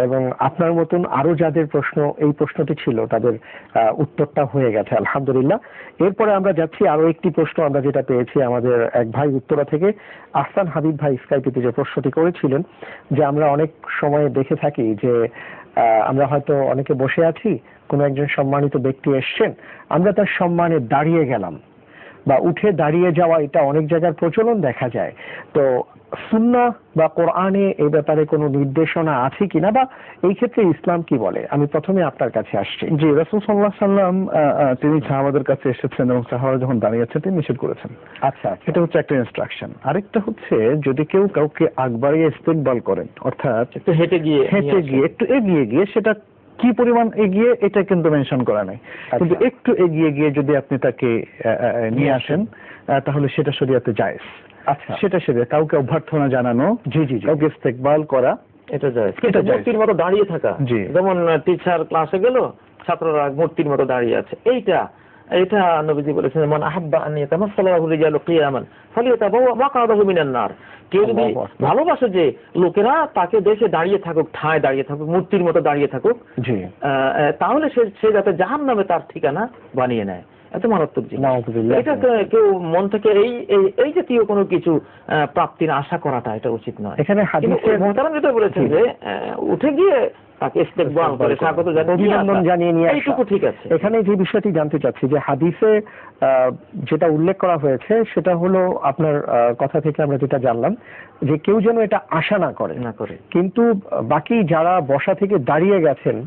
এবং আপনার মতন আরো যাদের এই প্রশ্নটি ছিল তাদের উত্তরটা হয়ে গেছে আলহামদুলিল্লাহ। এরপরে আমরা যাচ্ছি আরো একটি প্রশ্ন আমরা যেটা পেয়েছি আমাদের এক ভাই উত্তরা থেকে, আহসান হাবিব ভাই স্কাইপিতে যে প্রশ্নটি করেছিলেন যে আমরা অনেক সময় দেখে থাকি যে আমরা হয়তো অনেকে বসে আছি, কোনো একজন সম্মানিত ব্যক্তি এসছেন, আমরা তার সম্মানে দাঁড়িয়ে গেলাম বা উঠে দাঁড়িয়ে যাওয়া, এটা অনেক জায়গার প্রচলন দেখা যায়। তো সুন্নাহ বা কোরআনে এই ব্যাপারে কোনো নির্দেশনা আছে কিনা, বা এই ক্ষেত্রে ইসলাম কি বলে? আমি প্রথমে আপনার কাছে আসছি। জি, রাসূল সাল্লাল্লাহু আলাইহি সাল্লাম তিনি সাহাবাদের কাছে এসেছেন এবং সাহাবারা যখন দাঁড়িয়েছেন তিনি নিষেধ করেছেন। আচ্ছা, এটা হচ্ছে একটা ইনস্ট্রাকশন। আরেকটা হচ্ছে যদি কেউ কাউকে আগ বাড়িয়ে ইস্তেকবাল করেন, অর্থাৎ একটু হেঁটে গিয়ে একটু এগিয়ে গিয়ে, সেটা কি পরিমাণ এগিয়ে এটা কিন্তু মেনশন করা নাই, কিন্তু একটু এগিয়ে গিয়ে যদি আপনি তাকে নিয়ে আসেন তাহলে সেটা শরীয়তে জায়েজ। আচ্ছা, সেটা কাউকে অভ্যর্থনা জানানো, কাউকে ইস্তেকবাল করা, এটা জায়েজ। মূর্তির মতো দাঁড়িয়ে থাকা, যেমন টিচার ক্লাসে গেল, ছাত্ররা মূর্তির মতো দাঁড়িয়ে আছে, এটা নবীজি বলেছেন মান আহাব্বা আন ইয়াতামাসসালা লাহু রিজালু কিয়ামান ফালিয়াতাবাওয়া মাকআদাহু মিনান নার। কেউ যদি ভালোবাসে যে লোকেরা তাকে দেখে দাঁড়িয়ে থাকুক, ঠায় দাঁড়িয়ে থাকুক, মূর্তির মতো দাঁড়িয়ে থাকুক, তাহলে সে যাতে জাহান্নামে তার ঠিকানা বানিয়ে নেয়। এত মারাত্মক জিনিস। এটা কেউ মন থেকে এই জাতীয় কোনো কিছু প্রাপ্তির আশা করাটা এটা উচিত নয়। এখানে হাদিসের মুহতারাম যেটা বলেছেন যে উঠে গিয়ে তাকে ইস্তেকবাল করে স্বাগত জানিয়ে নিয়ে আসা, এইটুকু ঠিক আছে। এখানে যে বিষয়টি জানতে চাচ্ছি যে হাদিসে যেটা উল্লেখ করা হয়েছে সেটা হলো আপনার কথা থেকে আমরা যেটা জানলাম যে কেউ যেন এটা আশা না করে, কিন্তু বাকি যারা বসা থেকে দাঁড়িয়ে গেছেন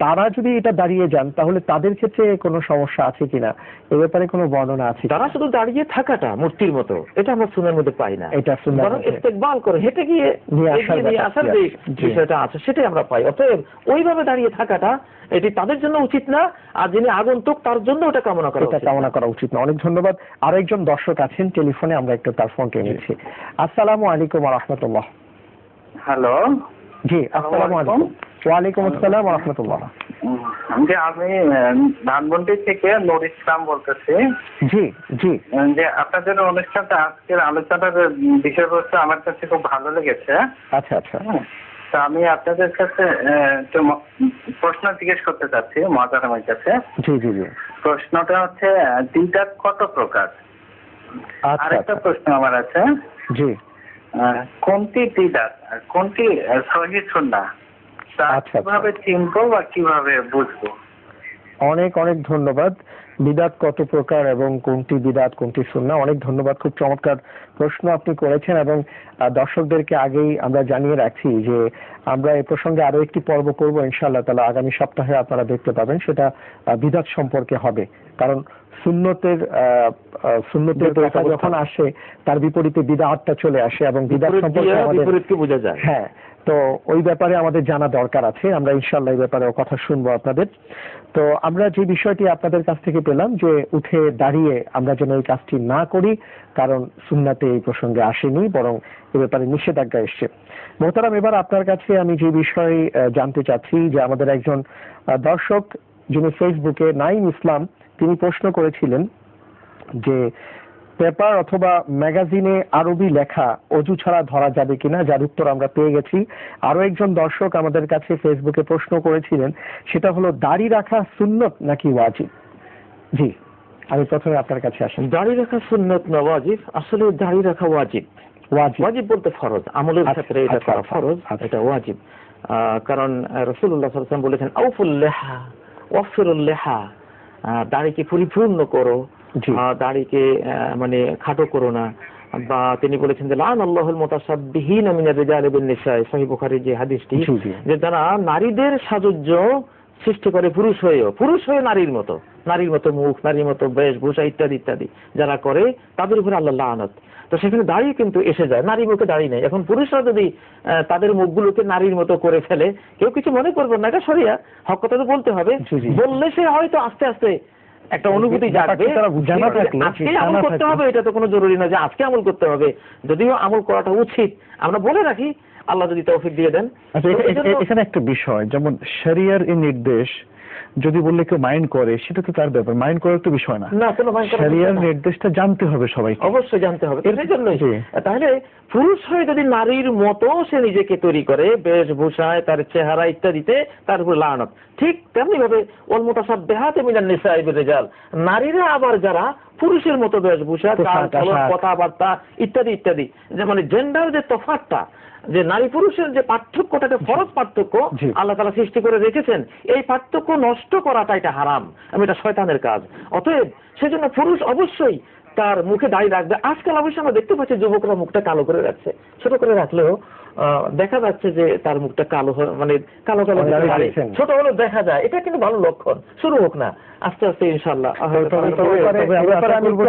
তারা যদি এটা দাঁড়িয়ে যান তাহলে তাদের ক্ষেত্রে কোনো সমস্যা আছে কিনা, এ ব্যাপারে কোনো বর্ণনা আছে? তারা শুধু দাঁড়িয়ে থাকাটা মূর্তির মতো, এটা আমরা সুন্নাহর মধ্যে পাই না। এটা সুন্নাহ, বরং ইস্তেকবাল করে হেঁটে গিয়ে নিয়ে আসার যে বিষয়টা আছে সেটাই আমরা পাই। অতএব ওইভাবে দাঁড়িয়ে থাকাটা এটি তাদের জন্য উচিত না, আর যিনি আগন্তুক তার জন্য ওটা কামনা করা উচিত না। অনেক ধন্যবাদ। আরেকজন দর্শক আছেন টেলিফোনে, আমরা একটু তার ফোনটা নিচ্ছি। আসসালামু আলাইকুম ওয়া রাহমাতুল্লাহ। হ্যালো, জি আসসালামু আলাইকুম। ওয়ালাইকুম আসসালাম ওয়া রাহমাতুল্লাহ। আমি ধানমন্ডি থেকে নূর ইসলাম বলতেছি। জি জি, যে আপনাদের অনুষ্ঠানটা, আজকের আলোচনার বিষয়বস্তু আমার কাছে খুব ভালো লেগেছে। আচ্ছা আচ্ছা, তো আমি আপনাদের কাছে প্রশ্ন জিজ্ঞেস করতে চাচ্ছি মহতারামের কাছে। জি জি জি। প্রশ্নটা হচ্ছে দিদাত কত প্রকার? আচ্ছা, আরেকটা আচ্ছা। প্রশ্ন আমার আছে, জি, কোনটি বিদআত আর কোনটি সহিহ সুন্নাহ, তা আচ্ছা, আচ্ছা। কিভাবে চিনবো বা কিভাবে বুঝবো? অনেক অনেক ধন্যবাদ। বিদাত কত প্রকার এবং কোনটি বিদাত কোনটি সুন্নাহ, অনেক ধন্যবাদ। খুব চমৎকার প্রশ্ন আপনি করেছেন এবং দর্শকদেরকে আগেই আমরা জানিয়ে রাখছি যে আমরা এই প্রসঙ্গে আরো একটি পর্ব করব ইনশাআল্লাহ তাআলা, আগামী সপ্তাহে আপনারা দেখতে পাবেন। সেটা বিদাত সম্পর্কে হবে, কারণ সুন্নতের কথা যখন আসে তার বিপরীতে বিদআতটা চলে আসে এবং বিদআত সম্পর্কে আমাদের বিপরীতকে বোঝা যায়। হ্যাঁ, তো ওই ব্যাপারে আমাদের জানা দরকার আছে। আমরা ইনশাআল্লাহ এই ব্যাপারে কথা শুনবো আপনাদের। তো আমরা যে বিষয়টি আপনাদের কাছ থেকে পেলাম যে উঠে দাঁড়িয়ে আমরা যেন এই কাজটি না করি, কারণ সুন্নাতে এই প্রসঙ্গে আসেনি, বরং এ ব্যাপারে নিষেধাজ্ঞা এসছে। মোহতারাম, এবার আপনার কাছে আমি যে বিষয়ে জানতে চাচ্ছি যে আমাদের একজন দর্শক যিনি ফেসবুকে নাইম ইসলাম, তিনি প্রশ্ন করেছিলেন যে পেপার অথবা ম্যাগাজিনে আরবি লেখা অজু ছাড়া ধরা যাবে কিনা, যার উত্তর আমরা পেয়ে গেছি। আরো একজন দর্শক আমাদের কাছে ফেসবুকে প্রশ্ন করেছিলেন, সেটা হলো দাড়ি রাখা সুন্নত নাকি ওয়াজিব। জি, আমি প্রথমে আপনার কাছে আসি। দাড়ি রাখা সুন্নত না ওয়াজিব? আসলে দাড়ি রাখা ওয়াজিব। ওয়াজিব বলতে ফরজ, আমলের ক্ষেত্রে এটা করা ফরজ, এটা ওয়াজিব। কারণ রাসূলুল্লাহ সাল্লাল্লাহু আলাইহি ওয়াসাল্লাম বলেছেন আউফুল লিহা ওয়াফিরুল লিহা, দাড়িকে পরিপূর্ণ করো, দাড়িকে মানে খাটো করো না। বা তিনি বলেছেন যে লান আল্লাহুল মুতাসাব্বিহিনা মিনার রিজালি বিন নিসা, সহিহ বুখারীর যে হাদিসটি, যে যারা নারীদের সাজুজ্য সৃষ্টি করে পুরুষ হয়ে নারীর মতো মুখ, নারীর মতো বেশভূষা ইত্যাদি ইত্যাদি যারা করে, তাদের উপরে আল্লাহ লানত। তো সেখানে দাড়ি কিন্তু এসে যায়, নারী মুখে দাড়ি নেই। এখন পুরুষরা যদি তাদের মুখগুলোকে নারীর মতো করে ফেলে, কেউ কিছু মনে করবে না, এটা শরিয়া, হক কথা তো বলতে হবে। বললে সে হয়তো আস্তে আস্তে একটা অনুভূতি জাগবে, আজকে আমল করতে হবে, এটা তো কোনো জরুরি না যে আজকে আমল করতে হবে, যদিও আমল করাটা উচিত। আমরা বলে রাখি, আল্লাহ যদি তৌফিক দিয়ে দেন। এখানে একটা বিষয়, যেমন শরিয়ার এই নির্দেশ যদি বললে কেউ মাইন্ড করে, সেটা তো তার ব্যাপার, মাইন্ড করার তো বিষয় না। শরিয়ার নির্দেশটা জানতে হবে সবাইকে, অবশ্যই জানতে হবে। সেই জন্যই তাহলে পুরুষ হয়ে যদি নারীর মতো সে নিজেকে তৈরি করে, বেশভূষায়, তার চেহারা ইত্যাদিতে, তার উপর লানত। ঠিক তেমনি ভাবে ওয়াল মুতাসাব্বিহাতু মিনান নিসাই বির-রিজাল, নারীরা আবার যারা পুরুষের মতো বেশভূষা, কথাবার্তা ইত্যাদি ইত্যাদি, যে মানে জেন্ডার যে তফাৎটা, যে নারী পুরুষের যে পার্থক্যটাকে ফরজ পার্থক্য আল্লাহ তাআলা সৃষ্টি করে রেখেছেন, এই পার্থক্য নষ্ট করাটা এটা হারাম, এটা শয়তানের কাজ। অতএব সেজন্য পুরুষ অবশ্যই তার মুখে দাড়ি রাখবে। আজকাল অবশ্যই আমরা দেখতে পাচ্ছি যুবকরা মুখটা কালো করে রাখছে, ছোট করে রাখলেও দেখা যাচ্ছে যে তার মুখটা কালো, মানে কালো কালো ছোট হলেও দেখা যায়। এটা কিন্তু ভালো লক্ষণ। শুরু হোক না, আস্তে আস্তে ইনশাআল্লাহ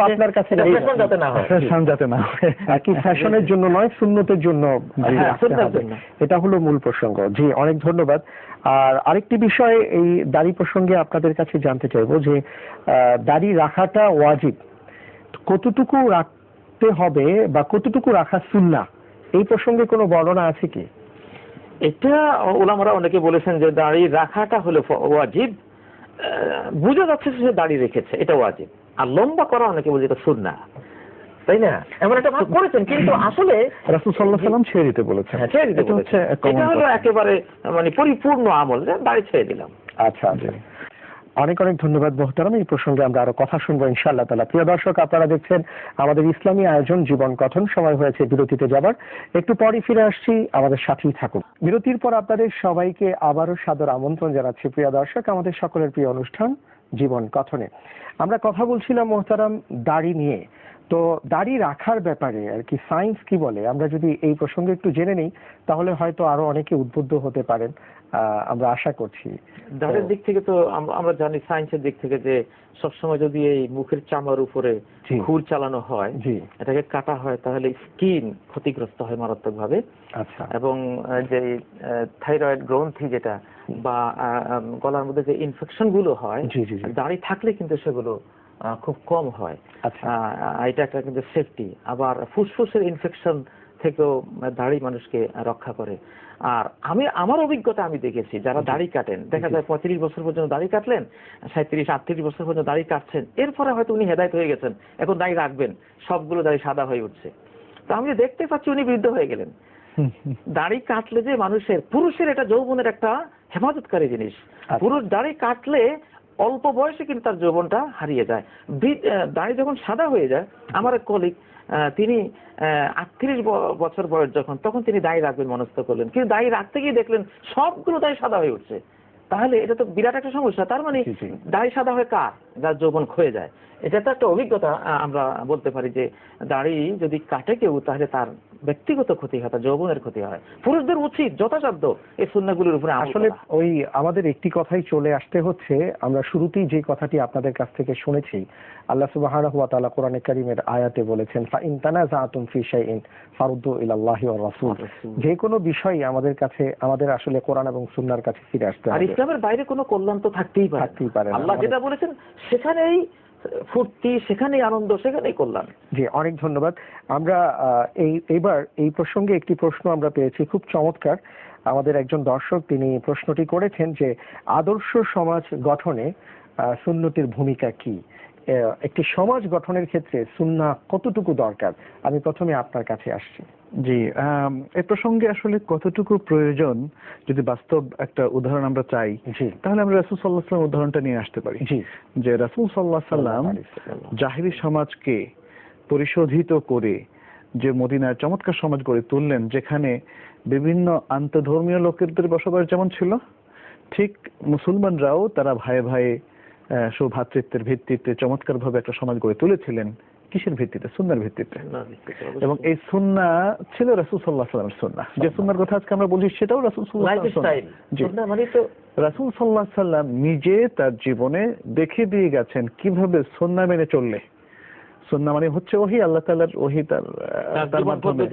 আপনার কাছে যাতে না হয়, কি ফ্যাশনের জন্য নয়, সুন্নতের জন্য, এটা হলো মূল প্রসঙ্গ। জি, অনেক ধন্যবাদ। আর আরেকটি বিষয় এই দাড়ি প্রসঙ্গে আপনাদের কাছে জানতে চাইবো যে দাড়ি রাখাটা ওয়াজিব, কতটুকু রাখতে হবে বা কতটুকু রাখা সুন্নাহ, এই প্রসঙ্গে কোনো বর্ণনা আছে কি? এটা উলামারা অনেকে বলেছেন যে দাড়ি রাখাটা হলো ওয়াজিব, বুঝা যাচ্ছে সে দাড়ি রেখেছে, এটা ওয়াজিব। আর লম্বা করা অনেকে বলে এটা সুন্নাহ, তাই না? এমন একটা ভাগ করেছেন, কিন্তু আসলে রাসূল সাল্লাল্লাহু আলাইহি ওয়াসাল্লাম ছেড়ে দিতে বলেছেন। এটা হলো একেবারে মানে পরিপূর্ণ আমল, দাড়ি ছেড়ে দিলাম। আচ্ছা, অনেক অনেক ধন্যবাদ মোহতারাম। এই প্রসঙ্গে আমরা আরো কথা শুনবো ইনশাআল্লাহ তাআলা। প্রিয় দর্শক, আপনারা দেখছেন আমাদের ইসলামী আয়োজন জীবন কথন। সময় হয়েছে বিরতিতে যাবার, একটু পরই ফিরে আসছি, আমাদের সাথেই থাকুন। বিরতির পর আপনাদের সবাইকে আবারও সাদর আমন্ত্রণ জানাচ্ছি প্রিয় দর্শক আমাদের সকলের প্রিয় অনুষ্ঠান জীবন কথনে। আমরা কথা বলছিলাম মোহতারাম দাড়ি নিয়ে। তো দাড়ি রাখার ব্যাপারে আর কি সায়েন্স কি বলে, আমরা যদি এই প্রসঙ্গে একটু জেনে নিই তাহলে হয়তো আরো অনেকে উদ্বুদ্ধ হতে পারেন, আমরা আশা করছি। দাড়ির দিক থেকে তো আমরা জানি সায়েন্সের দিক থেকে যে সবসময় যদি এই মুখের চামড়ার উপরে খুর চালানো হয়, এটাকে কাটা হয়, তাহলে স্কিন ক্ষতিগ্রস্ত হয় মারাত্মক ভাবে। আচ্ছা। এবং যে থাইরয়েড গ্রন্থি যেটা বা গলার মধ্যে যে ইনফেকশন গুলো হয়, দাড়ি থাকলে কিন্তু সেগুলো খুব কম হয়। এটা একটা কিন্তু সেফটি। আবার ফুসফুসের ইনফেকশন থেকেও দাড়ি মানুষকে রক্ষা করে। আর আমার অভিজ্ঞতা আমি দেখেছি যারা দাড়ি কাটেন, দেখা যায় 35 বছর পর্যন্ত দাড়ি কাটলেন, 37-38 বছর পর্যন্ত দাড়ি কাটছেন, এরপরে হয়তো উনি হেদায়েত হয়ে গেছেন, এখন দাড়ি রাখবেন, সবগুলো দাড়ি সাদা হয়ে উঠছে। তো আমি দেখতে পাচ্ছি উনি বৃদ্ধ হয়ে গেলেন। দাড়ি কাটলে যে মানুষের, পুরুষের এটা যৌবনের একটা হেফাজতকারী জিনিস। পুরুষ দাড়ি কাটলে অল্প বয়সে কিন্তু তার যৌবনটা হারিয়ে যায়। দাড়ি যখন সাদা হয়ে যায়, আমার এক কলিগ তিনি 38 বছর বয়স যখন, তখন তিনি দাড়ি রাখবেন মনস্থ করলেন, কিন্তু দাড়ি রাখতে গিয়ে দেখলেন সবগুলো দাড়ি সাদা হয়ে উঠছে। তাহলে এটা তো বিরাট একটা সমস্যা। তার মানে দাড়ি সাদা হয় কার? যার যৌবন ক্ষয়ে যায়। এটা তো একটা অভিজ্ঞতা। আমরা বলতে পারি যে দাড়ি যদি কাটে কেউ, তাহলে তার ব্যক্তিগত ক্ষতি হয়, তার যৌবনের ক্ষতি হয়। পুরুষদের উচিত যথাসাধ্য এই সুন্নাহগুলোর উপরে আসলে ওই আমাদের একটি কথাই চলে আসতে হচ্ছে, আমরা শুরুতেই যে কথাটি আপনাদের কাছ থেকে শুনেছি, আল্লাহ সুবহানাহু ওয়া তাআলা কোরআনে কারীমের আয়াতে বলেছেন, ফাইন তানাযাতুম ফি শাইইন ফারুদ্দু ইলাল্লাহি ওয়া রাসূল। যে কোনো বিষয় আমাদের আসলে কোরআন এবং সুন্নাহর কাছে ফিরে আসতে হবে। আর ইসলামের বাইরে কোনো কল্যাণ তো থাকতেই পারে না। আল্লাহ যেটা বলেছেন সেখানেই ফুর্তি, সেখানেই আনন্দ, সেখানেই কল্যাণ। জি, অনেক ধন্যবাদ। আমরা এইবার এই প্রসঙ্গে একটি প্রশ্ন আমরা পেয়েছি, খুব চমৎকার। আমাদের একজন দর্শক তিনি প্রশ্নটি করেছেন যে আদর্শ সমাজ গঠনে সুন্নতের ভূমিকা কি? একটি সমাজ গঠনের ক্ষেত্রে সুন্নাহ কতটুকু দরকার? আমি প্রথমে আপনার কাছে আসছি। জি, এই প্রসঙ্গে আসলে কতটুকু প্রয়োজন, যদি বাস্তব একটা উদাহরণ আমরা চাই, তাহলে আমরা রাসূল সাল্লাল্লাহু আলাইহি ওয়াসাল্লাম উদাহরণটা নিয়ে আসতে পারি। যে রাসূল সাল্লাল্লাহু আলাইহি ওয়াসাল্লাম জাহিলি সমাজকে পরিশোধিত করে যে মদিনার চমৎকার সমাজ গড়ে তুললেন, যেখানে বিভিন্ন আন্তধর্মীয় লোকেদের বসবাস যেমন ছিল, ঠিক মুসলমানরাও তারা ভাইয়ে ভাইয়ে সৌভ্রাতৃত্বের ভিত্তিতে চমৎকার ভাবে একটা সমাজ গড়ে তুলেছিলেন। কিসের ভিত্তিতে? সুন্নাহর ভিত্তিতে। এবং এই সুন্নাহ ছিল রাসূল সাল্লাল্লাহু আলাইহি ওয়াসাল্লামের সুন্নাহ। যে সুন্নাহর কথা আজকে আমরা বলছি সেটাও রাসূল সাল্লাল্লাহু আলাইহি ওয়াসাল্লাম। রাসূল সাল্লাল্লাহু আলাইহি ওয়াসাল্লাম নিজে তার জীবনে দেখিয়ে দিয়ে গেছেন কিভাবে সুন্নাহ মেনে চললে। সুন্নাহ মানে হচ্ছে ওহী, আল্লাহ তাআলার ওহী, তার মাধ্যমে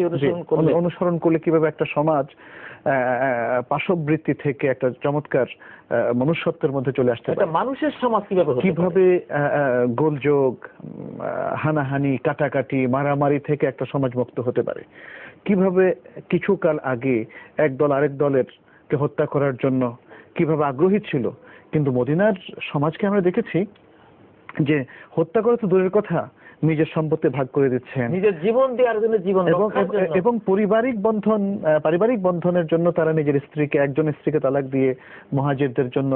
অনুসরণ করলে কিভাবে একটা সমাজ পাশবৃত্তি থেকে একটা চমৎকার মনুষ্যত্বের মধ্যে চলে আসতে পারে। মানুষের সমাজ কিভাবে গোলযোগ, হানাহানি, কাটাকাটি, মারামারি থেকে একটা সমাজ মুক্ত হতে পারে। কিভাবে কিছুকাল আগে একদল আরেক দলের কে হত্যা করার জন্য কিভাবে আগ্রহী ছিল, কিন্তু মদিনার সমাজকে আমরা দেখেছি যে হত্যা করা তো দূরের কথা, নিজের সম্পত্তি ভাগ করে দিচ্ছেন, নিজের জীবন দেওয়ার জন্য, জীবন এবং পারিবারিক বন্ধনের জন্য তারা নিজের স্ত্রীকে, একজন স্ত্রীকে তালাক দিয়ে মুহাজিরদের জন্য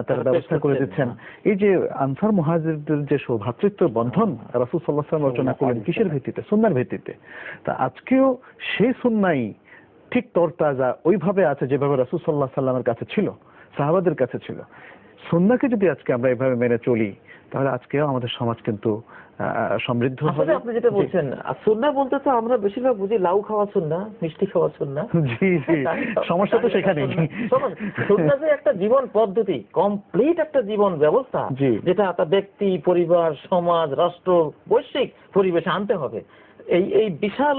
তারা ব্যবস্থা করে দিচ্ছেন। এই যে আনসার মুহাজিরদের যে সৌভ্রাতৃত্ব বন্ধন রাসূল সাল্লাল্লাহু আলাইহি ওয়াসাল্লাম রচনা করলেন, কিসের ভিত্তিতে? সুন্নাহর ভিত্তিতে। তা আজকেও সেই সুন্নাহই ঠিক তরতাজা ওইভাবে আছে যেভাবে রাসূল সাল্লাল্লাহু আলাইহি ওয়াসাল্লামের কাছে ছিল, সাহাবাদের কাছে ছিল। সুন্নাহকে যদি আজকে আমরা এভাবে মেনে চলি, তাহলে আজকেও আমাদের সমাজ কিন্তু সমৃদ্ধ হবে। আপনি যেটা বলছেন সুন্নাহ বলতে তো আমরা বেশিরভাগ বুঝি লাউ খাওয়া সুন্নাহ, মিষ্টি খাওয়া সুন্নাহ। জি জি, সমস্যা তো সেখানেই। সুন্নাহ যে একটা জীবন পদ্ধতি, কমপ্লিট একটা জীবন ব্যবস্থা, যেটা একটা ব্যক্তি, পরিবার, সমাজ, রাষ্ট্র, বৈশ্বিক পরিবেশে আনতে হবে। এই বিশাল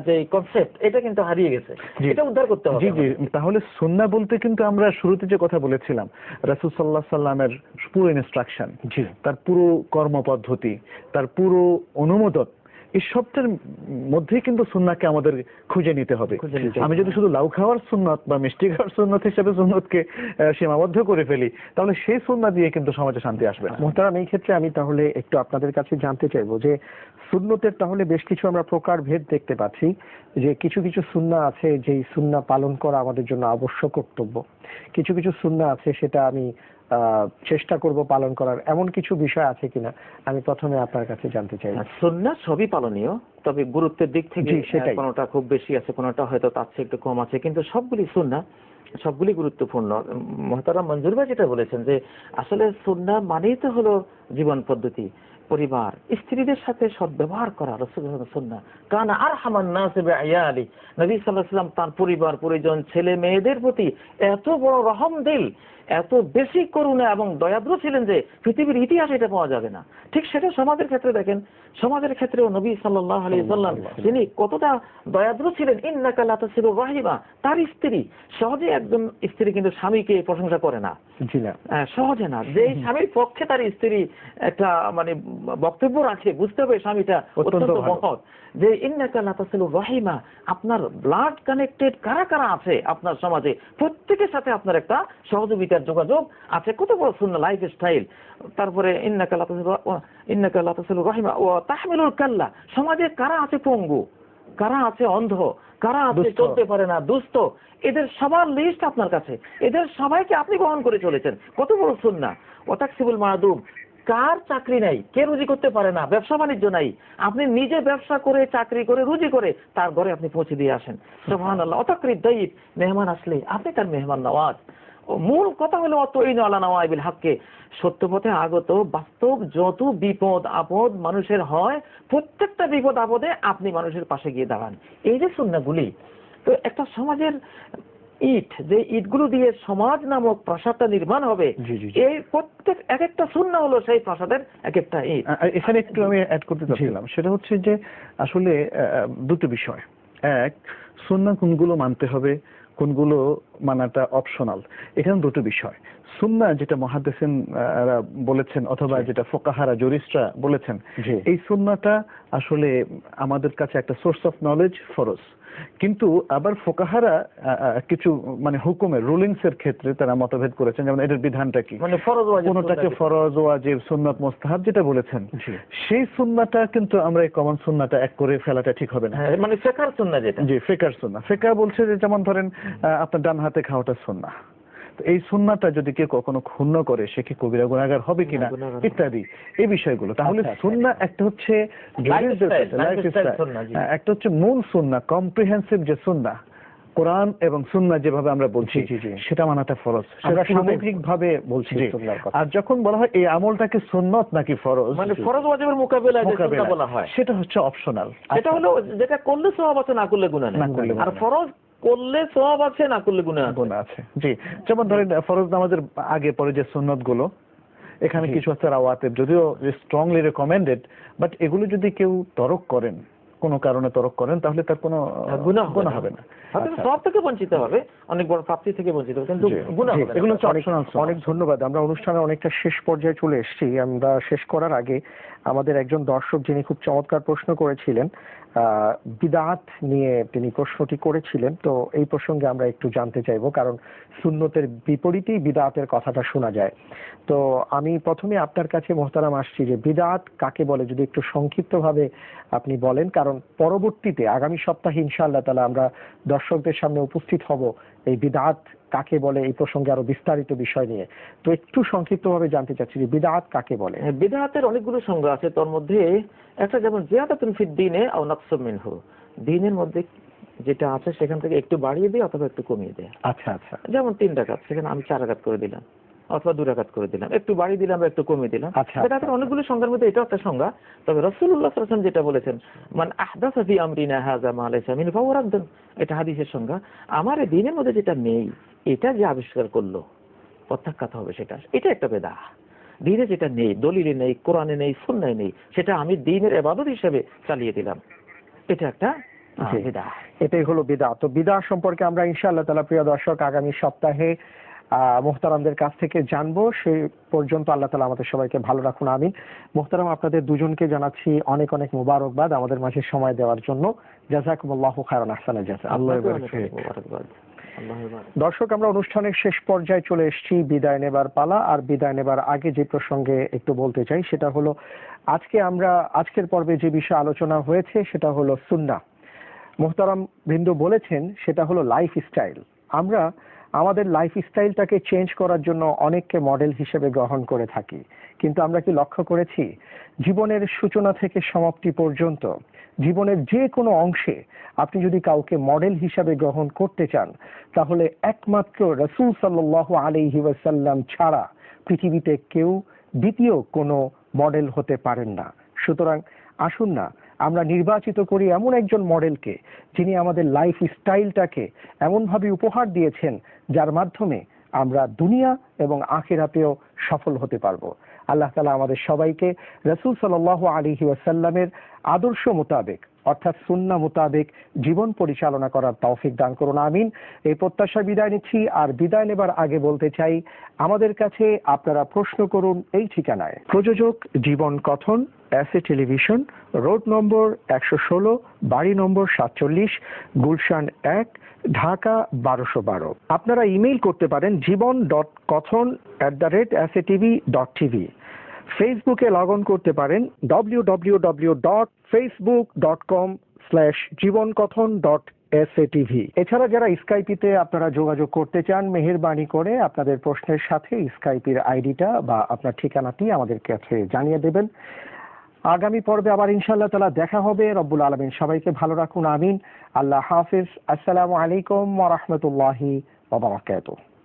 যে কনসেপ্ট, এটা কিন্তু হারিয়ে গেছে, এটা উদ্ধার করতে হবে। জি জি, তাহলে সুন্নাহ বলতে কিন্তু আমরা শুরুতে যে কথা বলেছিলাম, রাসূল সাল্লাল্লাহু আলাইহি ওয়াসাল্লামের পুরো ইনস্ট্রাকশন, তার পুরো কর্মপদ্ধতি, তার পুরো অনুমোদন, এই সবটার মধ্যেই কিন্তু সুন্নাহকে আমাদের খুঁজে নিতে হবে। আমি যদি শুধু লাউ খাওয়ার সুন্নাত বা মিষ্টি খাওয়ার সুন্নাত হিসেবে সুন্নাতকে সীমাবদ্ধ করে ফেলি, তাহলে সেই সুন্নাহ দিয়ে কিন্তু সমাজে শান্তি আসবে না। মুহতারাম, এই ক্ষেত্রে আমি তাহলে একটু আপনাদের কাছে জানতে চাইবো যে সুন্নতের তাহলে বেশ কিছু আমরা প্রকারভেদ দেখতে পাচ্ছি, যে কিছু কিছু সুন্নাহ আছে যেই সুন্নাহ পালন করা আমাদের জন্য আবশ্যক কর্তব্য, কিছু কিছু সুন্নাহ আছে সেটা আমি চেষ্টা করব পালন করার, এমন কিছু বিষয় আছে কিনা আমি প্রথমে আপনার কাছে জানতে চাই। সুন্নাহ সবই পালনীয়, তবে গুরুত্বের দিক থেকে কোনোটা খুব বেশি আছে, কোনোটা হয়তো তার চেয়ে একটু কম আছে, কিন্তু সবগুলি সুন্নাহ, সবগুলি গুরুত্বপূর্ণ। মুহতারাম মঞ্জুর ভাই যেটা বলেছেন যে আসলে সুন্নাহ মানেই তো হলো জীবন পদ্ধতি, পরিবার, স্ত্রীদের সাথে সদ্ব্যবহার করা। রাসূলুল্লাহ সুন্নাহ কানা আরহামান নাস বিআয়ালি, নবী সাল্লাল্লাহু আলাইহি ওয়াসাল্লাম তার পরিবার পরিজন, ছেলে মেয়েদের প্রতি এত বড় রহম দিল, এত বেশি করুণা এবং দয়াদ্র ছিলেন যে পৃথিবীর ইতিহাসে এটা পাওয়া যাবে না। ঠিক সেটা সমাজের ক্ষেত্রে দেখেন, সমাজের ক্ষেত্রেও নবী সাল্লাল্লাহু আলাইহি ওয়াসাল্লাম তিনি কতটা দয়াদ্র ছিলেন। ইন্নাকা লা তাসিরুর রাহিমা, তার স্ত্রী, সহজে একজন স্ত্রী কিন্তু স্বামীকে প্রশংসা করে না, সহজে না। যে স্বামীর পক্ষে তার স্ত্রী একটা মানে বক্তব্য রাখে, বুঝতে হবে স্বামীটা অত্যন্ত মহৎ, যে ইন্নাকা লা তাসিরুর রাহিমা, আপনার ব্লাড কানেক্টেড কারা কারা আছে আপনার সমাজে, প্রত্যেকের সাথে আপনার একটা সহযোগিতার যোগাযোগ আছে। কত বড় সুন্নাহ, লাইফ স্টাইল। তারপরে ইন্নাকা লা তাসিরুর রাহিমা ওয়া তাহমিলুল কাল্লা, সমাজে কারা আছে পঙ্গু, কারা আছে অন্ধ, কারা আছে চলতে পারে না, দুস্থ, এদের সবার লিস্ট আপনার কাছে, এদের সবাইকে আপনি গ্রহণ করে চলেছেন। কত বড় সুন্নাহ। ওয়াতাকসিবুল মাদুম, কার চাকরি নাই, কে রুজি করতে পারে না, ব্যবসা বাণিজ্য নাই, আপনি নিজে ব্যবসা করে চাকরি করে রুজি করে তার ঘরে আপনি পৌঁছে দিয়ে আসেন। সুবহানাল্লাহ। অতাকরিদ দাইব, মেহমান আসলে আপনি তার মেহমান নওয়াজ। মূল কথা হলো অতইন আলা নওয়াইবিল হককে, সত্য পথে আগত বাস্তব যত বিপদ আপদ মানুষের হয়, প্রত্যেকটা বিপদ আপদে আপনি মানুষের পাশে গিয়ে দাঁড়ান। এই যে সুন্নাহগুলি, তো একটা সমাজের ইট, যে ইটগুলো দিয়ে সমাজ নামক প্রাসাদটা নির্মাণ হবে, এই প্রত্যেক এক একটা সুন্নাহ হলো সেই প্রাসাদের এক একটা ইট। এখানে একটু আমি অ্যাড করতে চাচ্ছিলাম, সেটা হচ্ছে যে আসলে দুটো বিষয়। এক, সুন্নাহ কোনগুলো মানতে হবে, কোনগুলো মানাটা অপশনাল, এখানে দুটো বিষয়। সুন্নাহ যেটা মুহাদ্দিসিন বলেছেন অথবা যেটা ফুকাহারা জুরিস্টরা বলেছেন, এই সুন্নাহটা আসলে আমাদের কাছে একটা সোর্স অফ নলেজ, ফরজ। কিন্তু আবার ফুকাহারা কিছু মানে হুকুমের রুলিংস এর ক্ষেত্রে তারা মতভেদ করেছেন, যেমন এটার বিধানটা কি, মানে ফরজ ওয়াজিব, কোনটাকে ফরজ ওয়াজিব সুন্নাত মুস্তাহাব যেটা বলেছেন, সেই সুন্নাহটা কিন্তু আমরা এই কমন সুন্নাহটা এক করে ফেলাটা ঠিক হবে না। মানে ফিকর সুন্নাহ যেটা, জি ফিকর সুন্নাহ। ফিকর বলছে যে যেমন ধরেন আপনার ডান হাতে খাওয়াটা সুন্নাহ, তো এই সুন্নাহটা যদি কেউ কখনো ক্ষুণ্ণ করে সে কি কবিরা গুনাহগার হবে কিনা ইত্যাদি এই বিষয়গুলো। তাহলে সুন্নাহ একটা হচ্ছে একটা হচ্ছে মূল সুন্নাহ, কম্প্রিহেন্সিভ যে সুন্নাহ, কোরআন এবং সুন্নাহ যেভাবে আমরা বলছি সেটা মানাটা ফরজ, সেটা সামগ্রিকভাবে বলছি। আর যখন বলা হয় এই আমলটাকে সুন্নাত নাকি ফরজ, মানে ফরজ ওয়াজিবের মোকাবেলায় যে সুন্নাহ বলা হয় সেটা হচ্ছে অপশনাল। সেটা হলো যেটা করলে সওয়াব আছে, না করলে গুনাহ নেই। আর ফরজ করলে সওয়াব আছে, না করলে গুনাহ আছে। জি, যেমন ধরেন ফরজ নামাজের আগে পরে যে সুন্নাত গুলো, এখানে কিছু আছে রাওয়াতেব, যদিও স্ট্রংলি রেকমেন্ডেড, বাট এগুলো যদি কেউ তরক করেন, কোনো কারণে তরক করেন, তাহলে তার কোনো গুনাহ হবে না। সব থেকে বঞ্চিত হবে, অনেক বড় প্রাপ্তি থেকে বঞ্চিত হবে, কিন্তু গুনাহ হবে না। এগুলো অনেক ধন্যবাদ। আমরা অনুষ্ঠানে অনেকটা শেষ পর্যায়ে চলে এসেছি। আমরা শেষ করার আগে আমাদের একজন দর্শক যিনি খুব চমৎকার প্রশ্ন করেছিলেন, বিদআত নিয়ে তিনি প্রশ্নটি করেছিলেন, তো এই প্রসঙ্গে আমরা একটু জানতে চাইবো, কারণ সুন্নতের বিপরীতেই বিদআতের কথাটা শোনা যায়। তো আমি প্রথমে আপনার কাছে মোহতারাম আসছি যে বিদআত কাকে বলে যদি একটু সংক্ষিপ্তভাবে আপনি বলেন, কারণ পরবর্তীতে আগামী সপ্তাহে ইনশাআল্লাহ তাআলা আমরা দর্শকদের সামনে উপস্থিত হব এই বিদআত কাকে বলে এই প্রসঙ্গে আরো বিস্তারিত বিষয় নিয়ে। তো একটু সংক্ষিপ্তভাবে জানতে চাচ্ছি যে বিদআত কাকে বলে। বিদআতের অনেকগুলো সংজ্ঞা আছে, তার মধ্যে একটা যেমন জিয়াদাতুন ফিদ দ্বীনে আও নাকসুম মিনহু, দ্বীনের মধ্যে যেটা আছে সেখান থেকে একটু বাড়িয়ে দেয় অথবা একটু কমিয়ে দেয়। আচ্ছা আচ্ছা, যেমন 3 রাকাত, সেখানে আমি 4 রাকাত করে দিলাম অথবা 2 রাকাত করে দিলাম, একটু বাড়িয়ে দিলাম বা একটু কমিয়ে দিলাম। বিদআতের অনেকগুলো সংজ্ঞার মধ্যে এটা একটা সংজ্ঞা। তবে রাসূলুল্লাহ সাল্লাল্লাহু আলাইহি ওয়াসাল্লাম যেটা বলেছেন, মান আহদাসা ফি আমরিনা হাযা মা লাইসা মিনহু ফাহুয়া রাদ্দুন, এটা হাদিসের সংজ্ঞা। আমার এই দ্বীনের মধ্যে যেটা নেই, এটা যে আবিষ্কার করলো প্রত্যাখ্যাত হবে সেটা, এটা একটা বিদআত। দ্বীনে যেটা নেই, দলিলে নেই, কোরআনে নেই, সুন্নাহে নেই, সেটা আমি দ্বীনের ইবাদত হিসেবে চালিয়ে দিলাম, এটা একটা বিদআত। এটাই হলো বিদআত। তো বিদআত সম্পর্কে আমরা ইনশাআল্লাহ তাআলা প্রিয় দর্শক আগামী সপ্তাহে মুহতারামদের কাছ থেকে জানবো। সেই পর্যন্ত আল্লাহ তাআলা আমাদের সবাইকে ভালো রাখুন, আমিন। মুহতারাম, আপনাদের দুজনকে জানাচ্ছি অনেক অনেক মুবারকবাদ আমাদের মাঝে সময় দেওয়ার জন্য। জাযাকুমুল্লাহু খায়রান, আহসানা জাযা। আল্লাহ বারাক ফিক। দর্শক, আমরা অনুষ্ঠানের শেষ পর্যায়ে চলে এসেছি, বিদায় নেবার পালা। আর বিদায় নেবার আগে যে প্রসঙ্গে একটু বলতে চাই সেটা হলো আজকের পর্বে যে বিষয় আলোচনা হয়েছে সেটা হলো সুন্নাহ। মুহতারাম বিন্দু বলেছেন সেটা হলো লাইফ স্টাইল। আমরা আমাদের লাইফ স্টাইলটাকে চেঞ্জ করার জন্য অনেককে মডেল হিসেবে গ্রহণ করে থাকি, কিন্তু আমরা কি লক্ষ্য করেছি জীবনের সূচনা থেকে সমাপ্তি পর্যন্ত জীবনের যে কোনো অংশে আপনি যদি কাউকে মডেল হিসাবে গ্রহণ করতে চান, তাহলে একমাত্র রাসূল সাল্লাল্লাহু আলাইহি ওয়াসাল্লাম ছাড়া পৃথিবীতে কেউ দ্বিতীয় কোনো মডেল হতে পারেন না। সুতরাং আসুন না আমরা নির্বাচিত করি এমন একজন মডেলকে, যিনি আমাদের লাইফ স্টাইলটাকে এমনভাবে উপহার দিয়েছেন যার মাধ্যমে আমরা দুনিয়া এবং আখিরাতেও সফল হতে পারবো। আল্লাহ তাআলা আমাদের সবাইকে রাসূল সাল্লাল্লাহু আলাইহি ওয়াসাল্লামের আদর্শ মোতাবেক অর্থাৎ সুন্নাহ মোতাবেক জীবন পরিচালনা করার তৌফিক দান করুন, আমিন। এই প্রত্যাশা বিদায় নিচ্ছি। আর বিদায় নেবার আগে বলতে চাই, আমাদের কাছে আপনারা প্রশ্ন করুন এই ঠিকানায়। প্রযোজক জীবন কথন, এসএ টেলিভিশন, রোড নম্বর 116, বাড়ি নম্বর 47, গুলশান 1, ঢাকা 1212। আপনারা ইমেইল করতে পারেন জীবন.কথন@satv.tv। ফেসবুকে লগ অন করতে পারেন www.facebook.com/জীবনকথন.tv। SATV। এছাড়া যারা স্কাইপিতে আপনারা যোগাযোগ করতে চান, মেহেরবানি করে আপনাদের প্রশ্নের সাথে স্কাইপের আইডিটা বা আপনার ঠিকানাটি আমাদের কাছে জানিয়ে দেবেন। আগামী পর্বে আবার ইনশাআল্লাহ তাআলা দেখা হবে। রব্বুল আলামিন সবাইকে ভালো রাখুন, আমিন। আল্লাহ হাফিজ। আসসালামু আলাইকুম ওয়া রাহমাতুল্লাহি ওয়া বারাকাতুহু।